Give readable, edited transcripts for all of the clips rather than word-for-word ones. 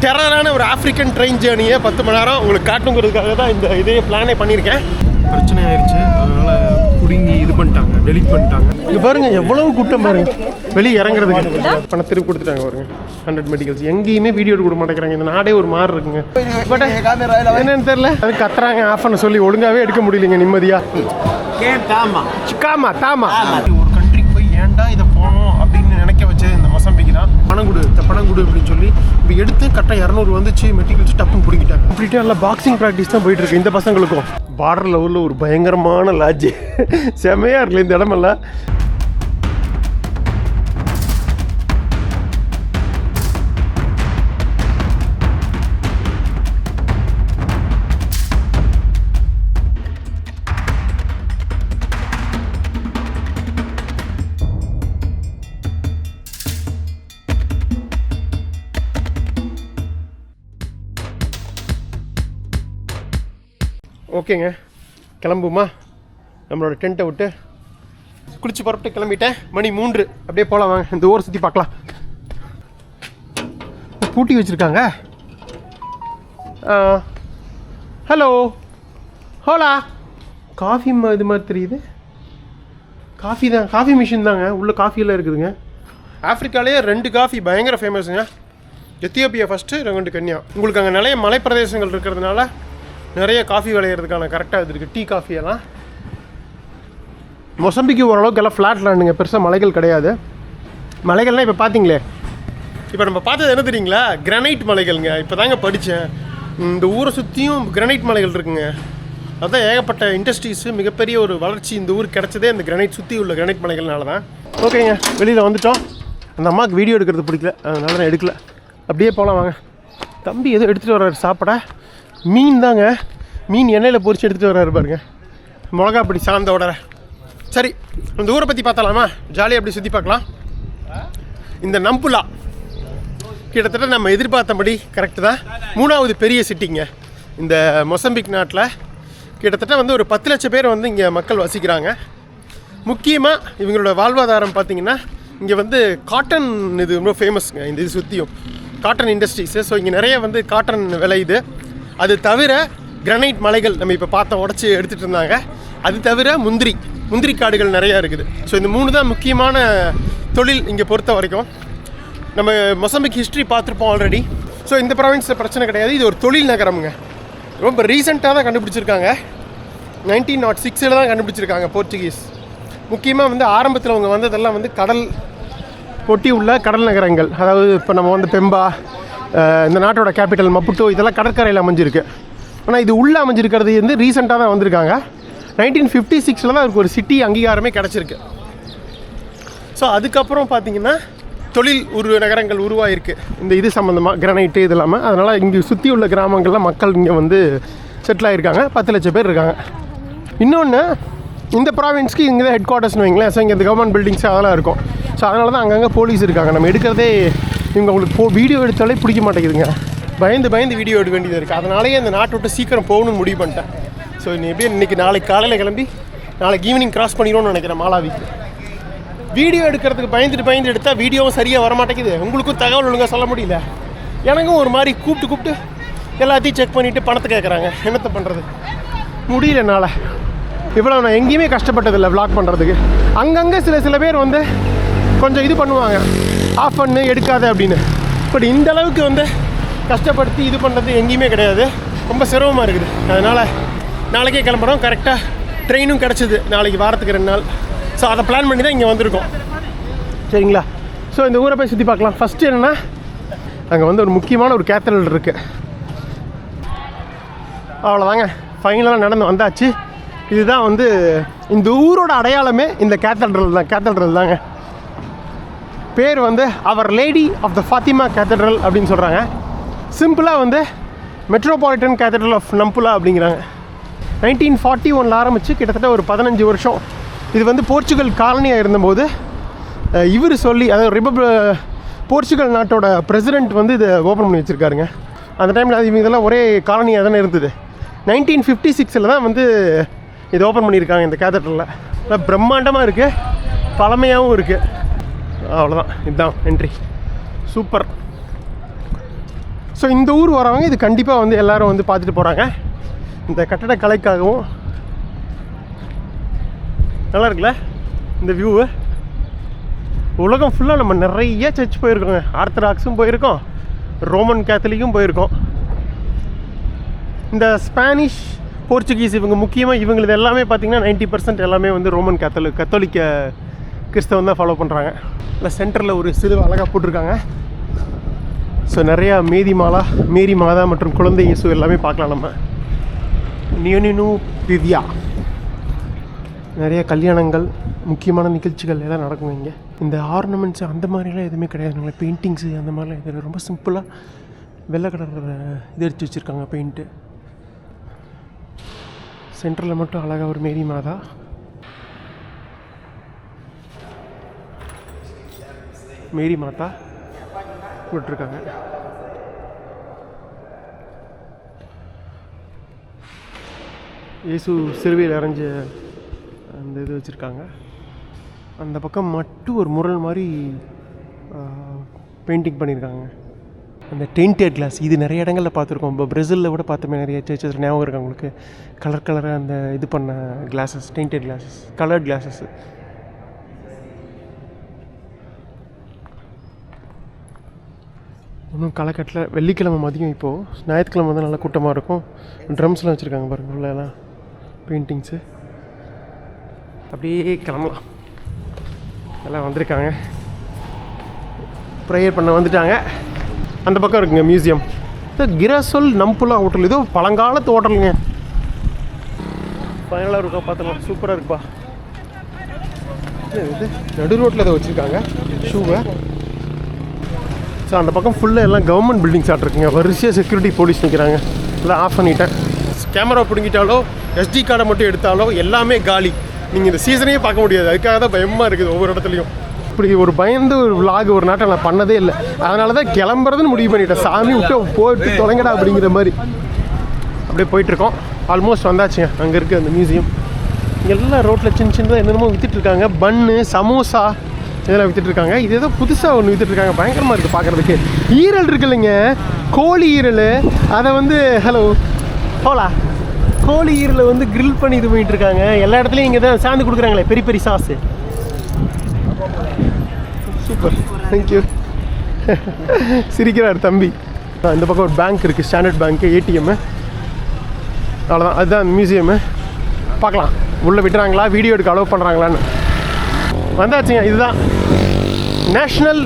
டெரரான ஒரு African train ஜேர்னியை 10 மணி நேரம் உங்களுக்கு காட்டுங்கிறதுக்காக தான் இந்த இதே பிளானே பண்ணியிருக்கேன். பிரச்சனை ஆயிடுச்சு, அதனால் குடுங்கி இது பண்ணிட்டாங்க, டெலிட் பண்ணிட்டாங்க. இங்கே பாருங்கள் எவ்வளவு கூட்டம் பாருங்கள், வெளியே இறங்குறதுக்கு பணம் திருப்பி கொடுத்துட்டாங்க பாருங்க. 100 மெடிக்கல்ஸ் எங்கேயுமே வீடியோ எடுக்க மாட்டேங்கிறாங்க. இந்த நாடே ஒரு மாதிரி இருக்குங்க. பட் என்னன்னு தெரியல, அது கத்துறாங்க ஆஃப் பண்ண சொல்லி ஒழுங்காகவே எடுக்க முடியலைங்க நிம்மதியாக. சிக்காமா தாமா ஒரு கண்ட்ரிக்கு போய் ஏன்டா இதை போனோம் அப்படின்னு நினைக்க வச்சது இந்த மொசம்பிக்கு தான். பணம் கொடு அப்படின்னு சொல்லி இப்போ எடுத்து கரெக்டாக 200 வந்துச்சு, மெட்டீரியல்ஸ் டப்புன்னு பிடிக்கிட்டாங்க. அப்படின்ட்டு நல்லா பாக்ஸிங் ப்ராக்டிஸ் தான் போயிட்டு இருக்கு இந்த பசங்களுக்கும். பார்டர் லெவலில் ஒரு பயங்கரமான லாட்ஜ், செமையாக இருக்குல்ல இந்த இடமெல்லாம். ஓகேங்க, கிளம்புமா. நம்மளோட டென்ட்டை விட்டு குளிச்சு புறப்பட்டு கிளம்பிட்டேன். மணி 3. அப்படியே போகலாம் வாங்க, இந்த ஊரை சுற்றி பார்க்கலாம். பூட்டி வச்சுருக்காங்க. ஹலோ ஹோலா. காஃபி இது மாதிரி தெரியுது. காஃபி தான், காஃபி மிஷின் தாங்க. உள்ளே காஃபியெல்லாம் இருக்குதுங்க. ஆஃப்ரிக்காலேயே 2 காஃபி பயங்கர ஃபேமஸுங்க. எத்தியோப்பியா ஃபஸ்ட்டு, 2 கன்யா. உங்களுக்கு அங்கே நிறைய மலைப்பிரதேசங்கள் இருக்கிறதுனால நிறைய காஃபி விளையிறதுக்கான கரெக்டாக இது இருக்குது. டீ காஃபியெல்லாம். மொசம்பிக்கு ஓரளவுக்கு எல்லாம் ஃப்ளாட் லேண்டுங்க, பெருசாக மலைகள் கிடையாது. மலைகள்லாம் இப்போ பார்த்தீங்களே, இப்போ நம்ம பார்த்தது என்ன தெரியுங்களா, கிரானைட் மலைகள்ங்க. இப்போ தாங்க படித்தேன், இந்த ஊரை சுற்றியும் கிரானைட் மலைகள் இருக்குங்க. அதுதான் ஏகப்பட்ட இண்டஸ்ட்ரீஸு, மிகப்பெரிய ஒரு வளர்ச்சி இந்த ஊருக்கு கிடச்சதே இந்த கிரானைட் சுற்றி உள்ள கிரானைட் மலைகள்னால தான். ஓகேங்க, வெளியில் வந்துட்டோம். அந்த அம்மாவுக்கு வீடியோ எடுக்கிறது பிடிக்கல, அதனால நான் எடுக்கல. அப்படியே போகலாம் வாங்க. தம்பி எதோ எடுத்துகிட்டு வர்றாரு சாப்பிட. மீன் தாங்க, மீன் எண்ணெயில் பொரிச்சு எடுத்துகிட்டு வர்றாரு பாருங்க. மிளகா அப்படி சார்ந்தோட. சரி, இந்த ஊரை பற்றி பார்த்தலாமா? ஜாலியாக அப்படி சுற்றி பார்க்கலாம். இந்த நம்புலா கிட்டத்தட்ட நம்ம எதிர்பார்த்தபடி கரெக்டு தான். 3வது பெரிய சிட்டிங்க இந்த மொசம்பிக் நாட்டில். கிட்டத்தட்ட வந்து ஒரு 10 லட்சம் பேர் வந்து இங்கே மக்கள் வசிக்கிறாங்க. முக்கியமாக இவங்களோட வாழ்வாதாரம் பார்த்திங்கன்னா, இங்கே வந்து காட்டன் இது ரொம்ப ஃபேமஸுங்க. இந்த இது சுற்றியும் காட்டன் இண்டஸ்ட்ரீஸு. ஸோ இங்கே நிறைய வந்து காட்டன் விளையுது. அது தவிர கிரானைட் மலைகள் நம்ம இப்போ பார்த்த உடச்சி எடுத்துகிட்டு இருந்தாங்க. அது தவிர முந்திரி காடுகள் நிறையா இருக்குது. ஸோ இந்த 3 தான் முக்கியமான தொழில் இங்கே பொறுத்த வரைக்கும். நம்ம மொசம்பிக் ஹிஸ்ட்ரி பார்த்துருப்போம் ஆல்ரெடி. ஸோ இந்த ப்ராவின்ஸில் பிரச்சனை கிடையாது. இது ஒரு தொழில் நகரமுங்க. ரொம்ப ரீசெண்டாக தான் கண்டுபிடிச்சிருக்காங்க. 1906 தான் கண்டுபிடிச்சிருக்காங்க போர்ச்சுகீஸ். முக்கியமாக வந்து ஆரம்பத்தில் அவங்க வந்ததெல்லாம் வந்து கடல் ஒட்டி உள்ள கடல் நகரங்கள். அதாவது இப்போ நம்ம வந்து பெம்பா, இந்த நாட்டோட கேபிட்டல் மப்புட்டோ, இதெல்லாம் கடற்கரையில் அமைஞ்சிருக்கு. ஆனால் இது உள்ளே அமைஞ்சிருக்கிறது வந்து ரீசெண்டாக தான் வந்திருக்காங்க. 1956 தான் அதுக்கு ஒரு சிட்டி அங்கீகாரமே கிடச்சிருக்கு. ஸோ அதுக்கப்புறம் பார்த்திங்கன்னா தொழில் நகரங்கள் உருவாயிருக்கு இந்த இது சம்மந்தமாக, கிரானைட்டு இது இல்லாமல். அதனால் இங்கே சுற்றி உள்ள கிராமங்களில் மக்கள் இங்கே வந்து செட்டில் ஆகிருக்காங்க. 10 லட்சம் பேர் இருக்காங்க. இன்னொன்று, இந்த ப்ராவின்ஸ்க்கு இங்கே தான் ஹெட் குவார்ட்டர்ஸ்னு வைங்களேன். ஸோ இங்கே இந்த கவர்மெண்ட் பில்டிங்ஸ் அதெல்லாம் இருக்கும். ஸோ அதனால தான் அங்கங்கே போலீஸ் இருக்காங்க. நம்ம எடுக்கிறதே இவங்க அவங்களுக்கு வீடியோ எடுத்தாலே பிடிக்க மாட்டேங்குதுங்க. பயந்து வீடியோ எடுக்க வேண்டியது இருக்குது. அதனாலேயே அந்த நாட்டை விட்டு சீக்கிரம் போகணும்னு முடிவு பண்ணிட்டேன். ஸோ இன்றைக்கி நாளைக்கு காலையில் கிளம்பி நாளைக்கு ஈவினிங் கிராஸ் பண்ணிடுவோம்னு நினைக்கிறேன் மாலாவிக்கு. வீடியோ எடுக்கிறதுக்கு பயந்துட்டு எடுத்தால் வீடியோவும் சரியாக வரமாட்டேங்குது. உங்களுக்கும் தகவல் ஒழுங்காக சொல்ல முடியல. எனக்கும் ஒரு மாதிரி கூப்பிட்டு எல்லாத்தையும் செக் பண்ணிவிட்டு பணத்தை கேட்குறாங்க. என்னத்தை பண்ணுறது, முடியல என்னால். இவ்வளோ நான் எங்கேயுமே கஷ்டப்பட்டதில்லை விளாக் பண்ணுறதுக்கு. அங்கங்கே சில பேர் வந்து கொஞ்சம் இது பண்ணுவாங்க, ஆஃப் பண்ணு எடுக்காத அப்படின்னு. பட் இந்த அளவுக்கு வந்து கஷ்டப்படுத்தி இது பண்ணுறது எங்கேயுமே கிடையாது. ரொம்ப சிரமமாக இருக்குது. அதனால் நாளைக்கே கிளம்புறோம். கரெக்டாக ட்ரெயினும் கிடச்சிது நாளைக்கு, வாரத்துக்கு 2 நாள். ஸோ அதை பிளான் பண்ணி தான் இங்கே வந்திருக்கோம். சரிங்களா? ஸோ இந்த ஊரை போய் சுற்றி பார்க்கலாம். ஃபஸ்ட்டு என்னென்னா, அங்கே வந்து ஒரு முக்கியமான ஒரு கேத்தட்ரல் இருக்குது. அவ்வளோதாங்க, ஃபைனலாக நடந்து வந்தாச்சு. இதுதான் வந்து இந்த ஊரோட அடையாளமே இந்த கேத்தட்ரல் தாங்க. பேர் வந்து அவர் lady of the Fatima cathedral அப்படின்னு சொல்கிறாங்க. சிம்பிளாக வந்து மெட்ரோபாலிட்டன் கேத்தட்ரல் ஆஃப் நம்புலா அப்படிங்கிறாங்க. 1941 ஆரம்பித்து கிட்டத்தட்ட ஒரு 15 வருஷம் இது வந்து போர்ச்சுகல் காலனியாக இருந்தபோது இவர் சொல்லி, அதாவது போர்ச்சுகல் நாட்டோட பிரசிடெண்ட் வந்து இதை ஓப்பன் பண்ணி வச்சுருக்காருங்க. அந்த டைமில் அது இதெல்லாம் ஒரே காலனியாக தானே இருந்தது. 1956 தான் வந்து இது ஓப்பன் பண்ணியிருக்காங்க இந்த கேத்தட்ரலில். பிரம்மாண்டமாக இருக்குது, பழமையாகவும் இருக்குது. அவ்வளோதான், இதுதான் என்ட்ரி. சூப்பர். ஸோ இந்த ஊர் வரவங்க இது கண்டிப்பாக வந்து எல்லோரும் வந்து பார்த்துட்டு போகிறாங்க. இந்த கட்டடக்கலைக்காகவும் நல்லா இருக்குல்ல இந்த வியூவு. உலகம் ஃபுல்லாக நம்ம நிறைய சர்ச் போயிருக்கோங்க. ஆர்த்தடாக்ஸும் போயிருக்கோம், ரோமன் கேத்தலிக்கும் போயிருக்கோம். இந்த ஸ்பானிஷ், போர்ச்சுகீஸ் இவங்க முக்கியமாக இவங்களது எல்லாமே பார்த்திங்கன்னா 90% எல்லாமே வந்து ரோமன் கத்தோலிக்க கிறிஸ்தவம் தான் ஃபாலோ பண்ணுறாங்க. இல்லை சென்டரில் ஒரு சிறு அழகாக போட்டிருக்காங்க. ஸோ நிறையா மேரி மாதா மற்றும் குழந்தை இயேசு எல்லாமே பார்க்கலாம் நம்ம. நியோனினு திவ்யா நிறைய கல்யாணங்கள், முக்கியமான நிகழ்ச்சிகள் எல்லாம் நடக்குங்க இங்கே. இந்த ஆர்னமெண்ட்ஸு அந்த மாதிரிலாம் எதுவுமே கிடையாதுங்களா. பெயிண்டிங்ஸு அந்த மாதிரிலாம் எதுவும் ரொம்ப சிம்பிளாக வெள்ளை கலர் இது எடுத்து வச்சுருக்காங்க பெயிண்ட்டு. சென்டரில் மட்டும் அழகாக ஒரு மேரி மாதா. மேரி மாதா போட்டிருக்காங்க. இயேசு சிலுவையில் அரைஞ்ச அந்த இது வச்சுருக்காங்க. அந்த பக்கம் மட்டும் ஒரு முரல் மாதிரி பெயிண்டிங் பண்ணியிருக்காங்க. அந்த டெயின்டட் கிளாஸ் இது நிறைய இடங்களில் பார்த்துருக்கோம். இப்போ பிரேசிலில் கூட பார்த்தோமே நிறைய சர்ச்சஸ். ஞாபகம் இருக்கு அவங்களுக்கு கலராக அந்த இது பண்ண classes, tainted classes, coloured classes. இன்னும் களக்கட்டில் வெள்ளிக்கிழமை மதியம், இப்போது ஞாயிற்றுக்கிழமை வந்து நல்லா கூட்டமாக இருக்கும். ட்ரம்ஸ்லாம் வச்சுருக்காங்க பாருங்கள் உள்ளெல்லாம் பெயிண்டிங்ஸு. அப்படியே கிளம்பலாம். எல்லாம் வந்திருக்காங்க, ப்ரேயர் பண்ண வந்துட்டாங்க. அந்த பக்கம் இருக்குங்க மியூசியம். இது கிராசோல் நம்புலா ஹோட்டல். ஏதோ பழங்காலத்து ஹோட்டலுங்க. ஃபைனலாக இருக்கா பார்த்துக்கலாம். சூப்பராக இருக்குப்பா. இது நடு ரோட்டில் ஏதோ வச்சுருக்காங்க ஷூவை. ஸோ அந்த பக்கம் ஃபுல்லாக எல்லாம் கவர்மெண்ட் பில்டிங்ஸ் ஆட்டிருக்குங்க. வரிசையாக செக்யூரிட்டி போலீஸ் நிற்கிறாங்க. எல்லாம் ஆஃப் பண்ணிட்டேன். கேமரா பிடுங்கிட்டாலோ SD கார்டை மட்டும் எடுத்தாலோ எல்லாமே காலி. நீங்கள் இந்த சீசனையே பார்க்க முடியாது. அதுக்காக தான் பயமாக இருக்குது ஒவ்வொரு இடத்துலையும். இப்படி ஒரு பயந்து ஒரு விலாக் ஒரு நாட்டை நான் பண்ணதே இல்லை. அதனால தான் கிளம்புறதுன்னு முடிவு பண்ணிட்டேன். சாமி விட்டு போட்டு தொலைங்கடா அப்படிங்கிற மாதிரி அப்படியே போயிட்டுருக்கோம். ஆல்மோஸ்ட் வந்தாச்சுங்க. அங்கே இருக்குது அந்த மியூசியம். எல்லாம் ரோட்டில் சின்னதாக என்னென்னமோ விற்றுட்ருக்காங்க. பன்னு, சமோசா இதெல்லாம் விற்றுட்ருக்காங்க. இது ஏதோ புதுசாக ஒன்று விற்றுட்ருக்காங்க. பயங்கரமாக இருக்குது பார்க்குறதுக்கு. ஈரல் இருக்கு இல்லைங்க, கோழி ஈரல். அதை வந்து கோழி ஈரலை வந்து கிரில் பண்ணி இது பண்ணிகிட்ருக்காங்க. எல்லா இடத்துலையும் இங்கே தான் சாந்து கொடுக்குறாங்களே பெரிய பெரிய சாஸு. Super, thank you. சிரிக்கிறார் தம்பி. இந்த பக்கம் ஒரு பேங்க் இருக்குது, ஸ்டாண்டர்ட் பேங்க்கு, ATM. அவ்வளோதான், அதுதான் மியூசியமு. பார்க்கலாம் உள்ளே விட்டுறாங்களா, வீடியோ எடுக்க அலோவ் பண்ணுறாங்களான்னு. வந்தாச்சுங்க. இதுதான் national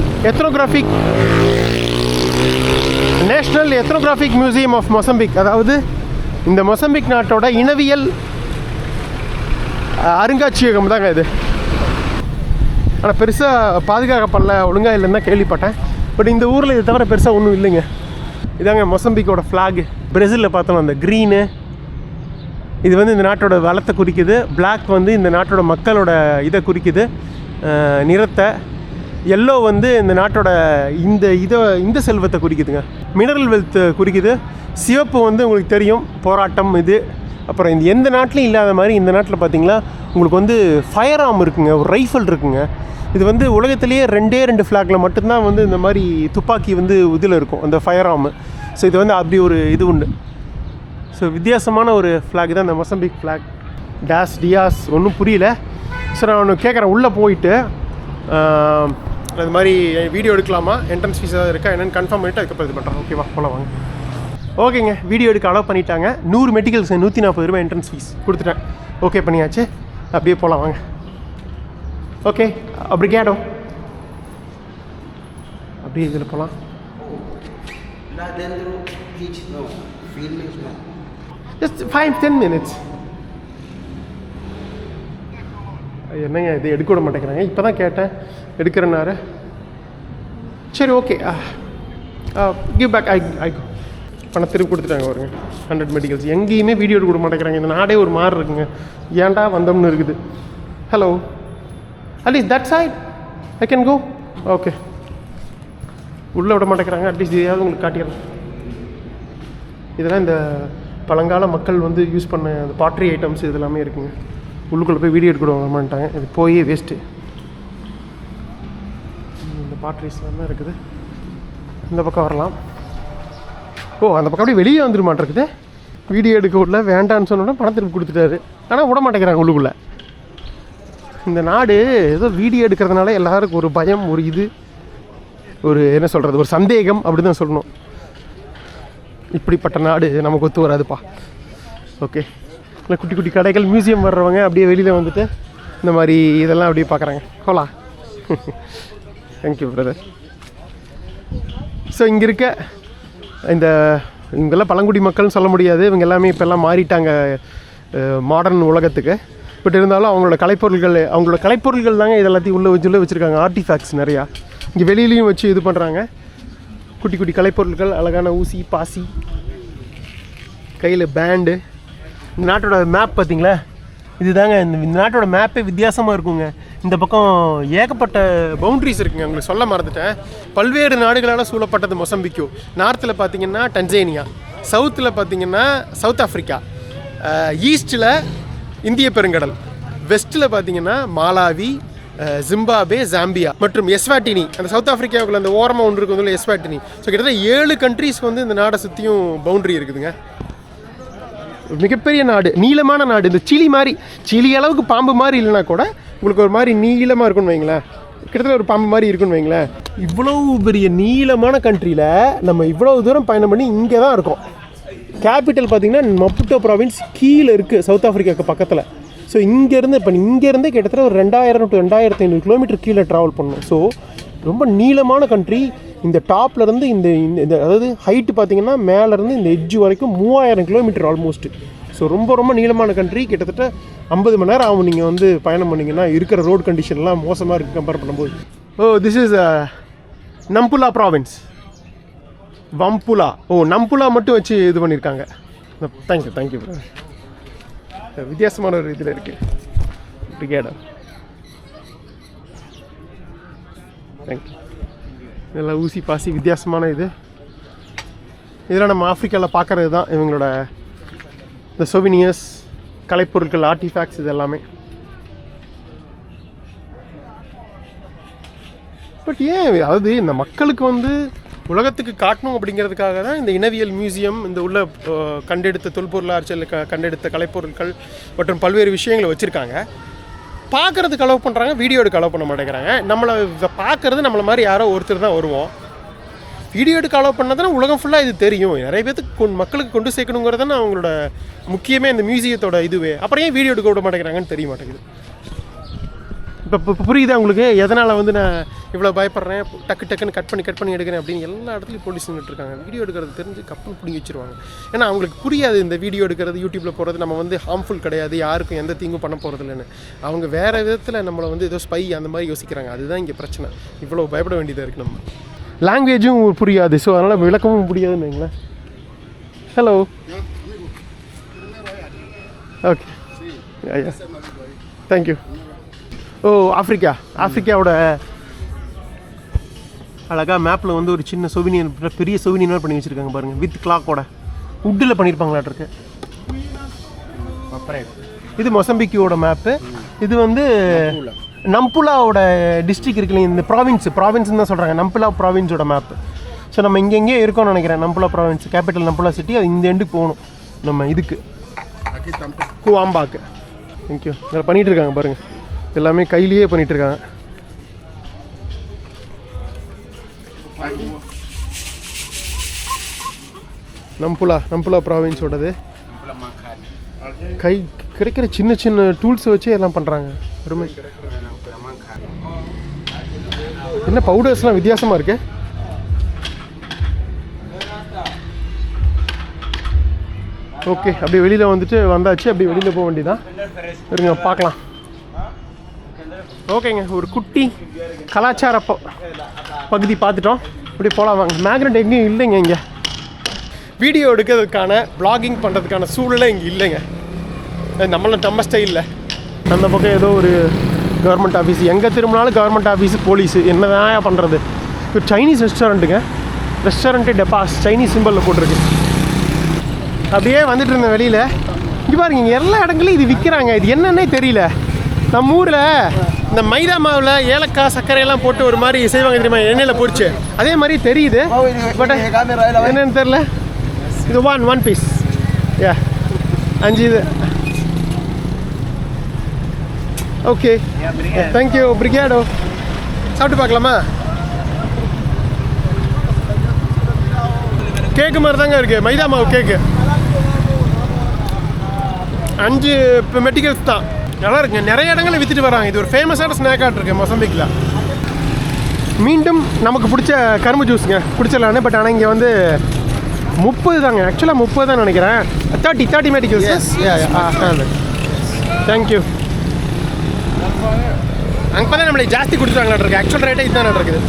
ethnographic museum of Mozambique. அதாவது இந்த மொசம்பிக் நாட்டோட இனவியல் அருங்காட்சியகம் தாங்க இது. ஆனால் பெருசாக பாதுகாக்கப்படல, ஒழுங்காக இல்லைன்னு தான் கேள்விப்பட்டேன். பட் இந்த ஊரில் இது தவிர பெருசாக ஒன்றும் இல்லைங்க. இதாங்க மொசம்பிக்கோட ஃப்ளாகு. பிரேசிலில் பார்த்தோம் அந்த க்ரீனு, இது வந்து இந்த நாட்டோட வளத்தை குறிக்குது. பிளாக் வந்து இந்த நாட்டோட மக்களோட இதை குறிக்குது, நிறத்தை. எல்லோ வந்து இந்த நாட்டோட இந்த செல்வத்தை குறிக்குதுங்க, மினரல் வெல்த் குறிக்குது. சிவப்பு வந்து உங்களுக்கு தெரியும் போராட்டம் இது. அப்புறம் இந்த எந்த நாட்டிலையும் இல்லாத மாதிரி இந்த நாட்டில் பார்த்தீங்களா உங்களுக்கு வந்து ஃபயர் ஆர்ம் இருக்குங்க, ஒரு ரைஃபிள் இருக்குங்க. இது வந்து உலகத்திலேயே 2 ஃப்ளாகில் மட்டும்தான் வந்து இந்த மாதிரி துப்பாக்கி வந்து இதில் இருக்கும், அந்த ஃபயர் ஆர்மு. ஸோ இது வந்து அப்படி ஒரு இது உண்டு. ஸோ வித்தியாசமான ஒரு ஃப்ளாக் தான் இந்த மொசம்பிக் ஃப்ளாக். டியாஸ் ஒன்றும் புரியல. ஸோ நான் ஒன்று கேட்குறேன், உள்ளே போயிட்டு அது மாதிரி வீடியோ எடுக்கலாமா, என்ட்ரன்ஸ் ஃபீஸ் ஏதாவது இருக்கா என்னென்னு கன்ஃபார்ம் பண்ணிவிட்டு அதுக்கப்புறம் இது பண்ணுறேன். ஓகேவா, போல வாங்க. ஓகேங்க, வீடியோ எடுக்க அலோவ் பண்ணிட்டாங்க. 100 மெடிக்கல்ஸ் 140 ரூபாய் என்ட்ரன்ஸ் ஃபீஸ் கொடுத்துட்டேன். ஓகே பண்ணியாச்சு, அப்படியே போகலாம் வாங்க. Okay, obrigado. அப்படியே இதில் போகலாம். Just 5-10 minutes. என்னங்க இது எடுக்க விட மாட்டேங்கிறாங்க. இப்போ தான் கேட்டேன் எடுக்கிறேன்னாரு. சரி ஓகே, கிவ் பேக். ஐ பணம் திருப்பி கொடுத்துட்டாங்க பாருங்க. 100 மெடிக்கல்ஸ். எங்கேயுமே வீடியோ எடுக்க விட மாட்டேங்கிறாங்க. இந்த நாடே ஒரு மாதிரி இருக்குங்க. ஏன்டா வந்தோம்னு இருக்குது. Hello, at least that side I can go. Okay, உள்ளே விட மாட்டேங்கிறாங்க. அட்லீஸ்ட் இதையாவது உங்களுக்கு காட்டிடுறேன். இதெல்லாம் இந்த பழங்கால மக்கள் வந்து யூஸ் பண்ண அந்த பாட்ரி ஐட்டம்ஸ் இது எல்லாமே இருக்குங்க. உள்ளுக்குள்ளே போய் வீடியோ எடுக்க மாட்டாங்க. இது போயே வேஸ்ட்டு. இந்த பாட்ரிஸ்லாம் தான் இருக்குது. இந்த பக்கம் வரலாம். ஓ அந்த பக்கம் அப்படியே வெளியே வந்துட மாட்டேருக்குது. வீடியோ எடுக்க விடல, வேண்டான்னு சொன்னோன்னா பணம் திருப்பி கொடுத்துட்டாரு. ஆனால் விட மாட்டேங்கிறாங்க உள்ளுக்குள்ளே. இந்த நாடு ஏதோ வீடியோ எடுக்கிறதுனால எல்லாருக்கும் ஒரு பயம், ஒரு இது, ஒரு என்ன சொல்கிறது, ஒரு சந்தேகம் அப்படி தான் சொல்லணும். இப்படிப்பட்ட நாடு நமக்கு ஒத்து வராதுப்பா. ஓகே, இல்லை குட்டி குட்டி கடைகள், மியூசியம் வர்றவங்க அப்படியே வெளியில் வந்துட்டு இந்த மாதிரி இதெல்லாம் அப்படியே பார்க்குறாங்க. போகலாம். Thank you brother. ஸோ இங்கே இருக்க இந்த இவங்கெல்லாம் பழங்குடி மக்கள்னு சொல்ல முடியாது. இவங்க எல்லாமே இப்போல்லாம் மாறிட்டாங்க மாடர்ன் உலகத்துக்கு. பட் இருந்தாலும் அவங்களோட கலைப்பொருள்கள் தாங்க இது எல்லாத்தையும் உள்ளே வச்சுருக்காங்க. ஆர்டிஃபேக்ட்ஸ் நிறையா இங்கே வெளியிலையும் வச்சு இது பண்ணுறாங்க. குட்டி குட்டி கலைப்பொருட்கள், அழகான ஊசி, பாசி, கையில் பேண்டு. இந்த நாட்டோட மேப் பார்த்திங்களா, இதுதாங்க இந்த நாட்டோட மேப்பே வித்தியாசமாக இருக்குங்க. இந்த பக்கம் ஏகப்பட்ட பவுண்ட்ரிஸ் இருக்குங்க. உங்களுக்கு சொல்ல மறந்துட்டேன். பல்வேறு நாடுகளால் சூழப்பட்டது மொசம்பிக்கோ. நார்த்தில் பார்த்திங்கன்னா டன்சேனியா, சவுத்தில் பார்த்திங்கன்னா சவுத் ஆஃப்ரிக்கா, ஈஸ்ட்டில் இந்திய பெருங்கடல், வெஸ்ட்டில் பார்த்திங்கன்னா மாலாவி, ஜிம்பாபே, ஜாம்பியா மற்றும் எஸ்வாட்டினி. அந்த சவுத் ஆஃப்ரிக்காவுக்குள்ள அந்த ஓரமாக ஒன்று இருக்குது வந்து எஸ்வாட்டினி. ஸோ கிட்டத்தட்ட 7 கண்ட்ரீஸ்க்கு வந்து இந்த நாடை சுற்றியும் பவுண்ட்ரி இருக்குதுங்க. மிகப்பெரிய நாடு, நீளமான நாடு. இந்த சிலி அளவுக்கு பாம்பு மாதிரி இல்லைனா கூட உங்களுக்கு ஒரு மாதிரி நீளமாக இருக்குன்னு வைங்களேன். கிட்டத்தட்ட ஒரு பாம்பு மாதிரி இருக்குன்னு வைங்களேன். இவ்வளவு பெரிய நீளமான கண்ட்ரியில் நம்ம இவ்வளோ தூரம் பயணம் பண்ணி இங்கே தான் இருக்கோம். கேபிட்டல் பார்த்திங்கன்னா மப்புட்டோ ப்ராவின்ஸ் கீழே இருக்குது, சவுத் ஆஃப்ரிக்காவுக்கு பக்கத்தில். ஸோ இங்கேருந்து கிட்டத்தட்ட ஒரு 2000 to 2500 கிலோமீட்டர் கீழே ட்ராவல் பண்ணணும். ஸோ ரொம்ப நீளமான கண்ட்ரி. இந்த டாப்லேருந்து இந்த அதாவது ஹைட்டு பார்த்திங்கன்னா மேலேருந்து இந்த எட்ஜு வரைக்கும் 3000 கிலோமீட்டர் ஆல்மோஸ்ட்டு. ஸோ ரொம்ப நீளமான கண்ட்ரி. கிட்டத்தட்ட 50 மணி நேரம் ஆகும் நீங்கள் வந்து பயணம் பண்ணிங்கன்னா. இருக்கிற ரோடு கண்டிஷன்லாம் மோசமாக இருக்குது கம்பேர் பண்ணும்போது. Oh this is நம்புலா province. வம்புலா. ஓ நம்புலா மட்டும் வச்சு இது பண்ணியிருக்காங்க. தேங்க்யூ வித்தியாசமான ஒரு இதில் இருக்குது. பிரிகேடர். தேங்க்யூ. இதெல்லாம் ஊசி, பாசி, வித்தியாசமான இது. இதெல்லாம் நம்ம ஆஃப்ரிக்காவில் பார்க்குறது தான் இவங்களோட இந்த சொவினியர்ஸ், கலைப்பொருட்கள், ஆர்டிஃபேக்ட்ஸ், இது எல்லாமே. பட் ஏன் அதாவது இந்த மக்களுக்கு வந்து உலகத்துக்கு காட்டணும் அப்படிங்கிறதுக்காக தான் இந்த இனவியல் மியூசியம், இந்த உள்ள கண்டெடுத்த தொல்பொருளாற்றல், கண்டெடுத்த கலைப்பொருட்கள் மற்றும் பல்வேறு விஷயங்களை வச்சுருக்காங்க. பார்க்குறதுக்கு அலோவ் பண்ணுறாங்க, வீடியோ எடுக்க அலோவ் பண்ண மாட்டேங்கிறாங்க. நம்மளை பார்க்குறது நம்மளை மாதிரி யாரோ ஒருத்தர் தான் வருவோம். வீடியோ எடுக்க அலோவ் பண்ணால் உலகம் ஃபுல்லாக இது தெரியும். நிறைய பேருக்கு மக்களுக்கு கொண்டு சேர்க்கணுங்கிறது தான் அவங்களோட முக்கியமே இந்த மியூசியத்தோட இதுவே. அப்புறம் ஏன் வீடியோ எடுக்க விட மாட்டேங்கிறாங்கன்னு தெரிய மாட்டேங்குது. இப்போ புரியுதா உங்களுக்கு எதனால் வந்து நான் இவ்வளோ பயப்படுறேன், டக்குன்னு கட் பண்ணி எடுக்கிறேன் அப்படின்னு. எல்லா இடத்துலையும் போலீஸ் நின்றுட்டுருக்காங்க. வீடியோ எடுக்கிறது தெரிஞ்சு கப்பல் பிடிங்கி வச்சுருவாங்க. ஏன்னா அவங்களுக்கு புரியாது இந்த வீடியோ எடுக்கிறது, யூடியூப்பில் போகிறது நம்ம வந்து ஹார்ம்ஃபுல் கிடையாது, யாருக்கும் எந்த தீங்கும் பண்ண போகிறது இல்லைன்னு. அவங்க வேறு விதத்தில் நம்மளை வந்து ஏதோ ஸ்பை அந்த மாதிரி யோசிக்கிறாங்க. அதுதான் இங்கே பிரச்சனை. இவ்வளோ பயப்பட வேண்டியதாக இருக்குது. நம்ம லாங்குவேஜும் புரியாது, ஸோ அதனால் விளக்கமும் புரியாதுன்னு வைங்களேன். ஹலோ, ஓகே, ஐயா, தேங்க்யூ. ஓ ஆஃப்ரிக்காவோட அழகாக மேப்பில் வந்து ஒரு சின்ன சொவினியர், பெரிய சொவினியர் பண்ணி வச்சுருக்காங்க பாருங்கள். வித் கிளாக்கோட உட்டில் பண்ணியிருப்பாங்களாட்டிருக்கு. இது மொசம்பிக்கோட மேப்பு. இது வந்து நம்புலாவோட டிஸ்ட்ரிக்ட் இருக்குல்லைங்க, இந்த ப்ராவின்ஸ்னு தான் சொல்கிறாங்க. நம்புலா ப்ராவின்ஸோட மேப்பு. ஸோ நம்ம இங்கெங்கே இருக்கோம்னு நினைக்கிறேன். நம்புலா ப்ராவின்ஸ் கேபிட்டல் நம்புலா சிட்டி. அது இந்த எண்டுக்கு போகணும் நம்ம இதுக்கு குவாம்பாக்கு. தேங்க்யூ. இதில் பண்ணிகிட்ருக்காங்க பாருங்கள், எல்லாமே கையிலேயே பண்ணிகிட்ருக்காங்க. நம்புலா ப்ராவின்ஸோடது. கை கிடைக்கிற சின்ன டூல்ஸை வச்சு எல்லாம் பண்ணுறாங்க. அருமை. என்ன பவுடர்ஸ்லாம் வித்தியாசமாக இருக்கு. ஓகே, அப்படியே வெளியில் வந்தாச்சு. அப்படியே வெளியில் போக வேண்டியதான். இருங்க பார்க்கலாம். ஓகேங்க, ஒரு குட்டி கலாச்சார பகுதி பார்த்துட்டோம். இப்படி போகலாம் வாங்க. மேக்னெட் எங்கேயும் இல்லைங்க. இங்கே வீடியோ எடுக்கிறதுக்கான ப்ளாகிங் பண்ணுறதுக்கான சூழலை இங்கே இல்லைங்க. நம்ம ஸ்டைலில் அந்த பக்கம் ஏதோ ஒரு கவர்மெண்ட் ஆஃபீஸ், எங்கே திரும்பினாலும் கவர்மெண்ட் ஆஃபீஸு, போலீஸு, என்ன தான் பண்ணுறது. ஒரு சைனீஸ் ரெஸ்டாரண்ட்டு டெபாஸ் சைனீஸ் சிம்பிளில் போட்டிருக்கு. அப்படியே வந்துட்டு இருந்தேன் வெளியில். இங்கே பாருங்க, இங்கே எல்லா இடங்களையும் இது விற்கிறாங்க. இது என்னன்னே தெரியல. நம்ம ஊரில் இந்த மைதா மாவில் ஏலக்காய், சர்க்கரையெல்லாம் போட்டு ஒரு மாதிரி செய்வாங்க தெரியுமா, எண்ணெயில் பொரிச்சு. அதே மாதிரி தெரியுது, பட் என்னன்னு தெரில. இது ஒன் பீஸ். யா 5 இது. Okay thank you. பிரிகேடோ சாப்பிட்டு பார்க்கலாமா? கேக்கு மாதிரி தாங்க இருக்குது, மைதா மாவு கேக்கு. 5 மெட்டிகல்ஸ் தான். நல்லா இருக்குங்க. நிறைய இடங்களில் விற்றுட்டு வராங்க. இது ஒரு ஃபேமஸான ஸ்நாக்காக இருக்குது மொசம்பிக்கில். மீண்டும் நமக்கு பிடிச்ச கரும்பு ஜூஸுங்க குடிச்சிடலான்னு. பட் ஆனால் இங்கே வந்து 30 தாங்க. ஆக்சுவலாக 30 தான் நினைக்கிறேன். 30 மெட்டிகல்ஸ். தேங்க்யூ. அங்கே தான் நம்மளை ஜாஸ்தி கொடுத்துருவாங்களாட்டு இருக்குது. ஆக்சுவல் ரேட்டே இதுதான் இருக்குது.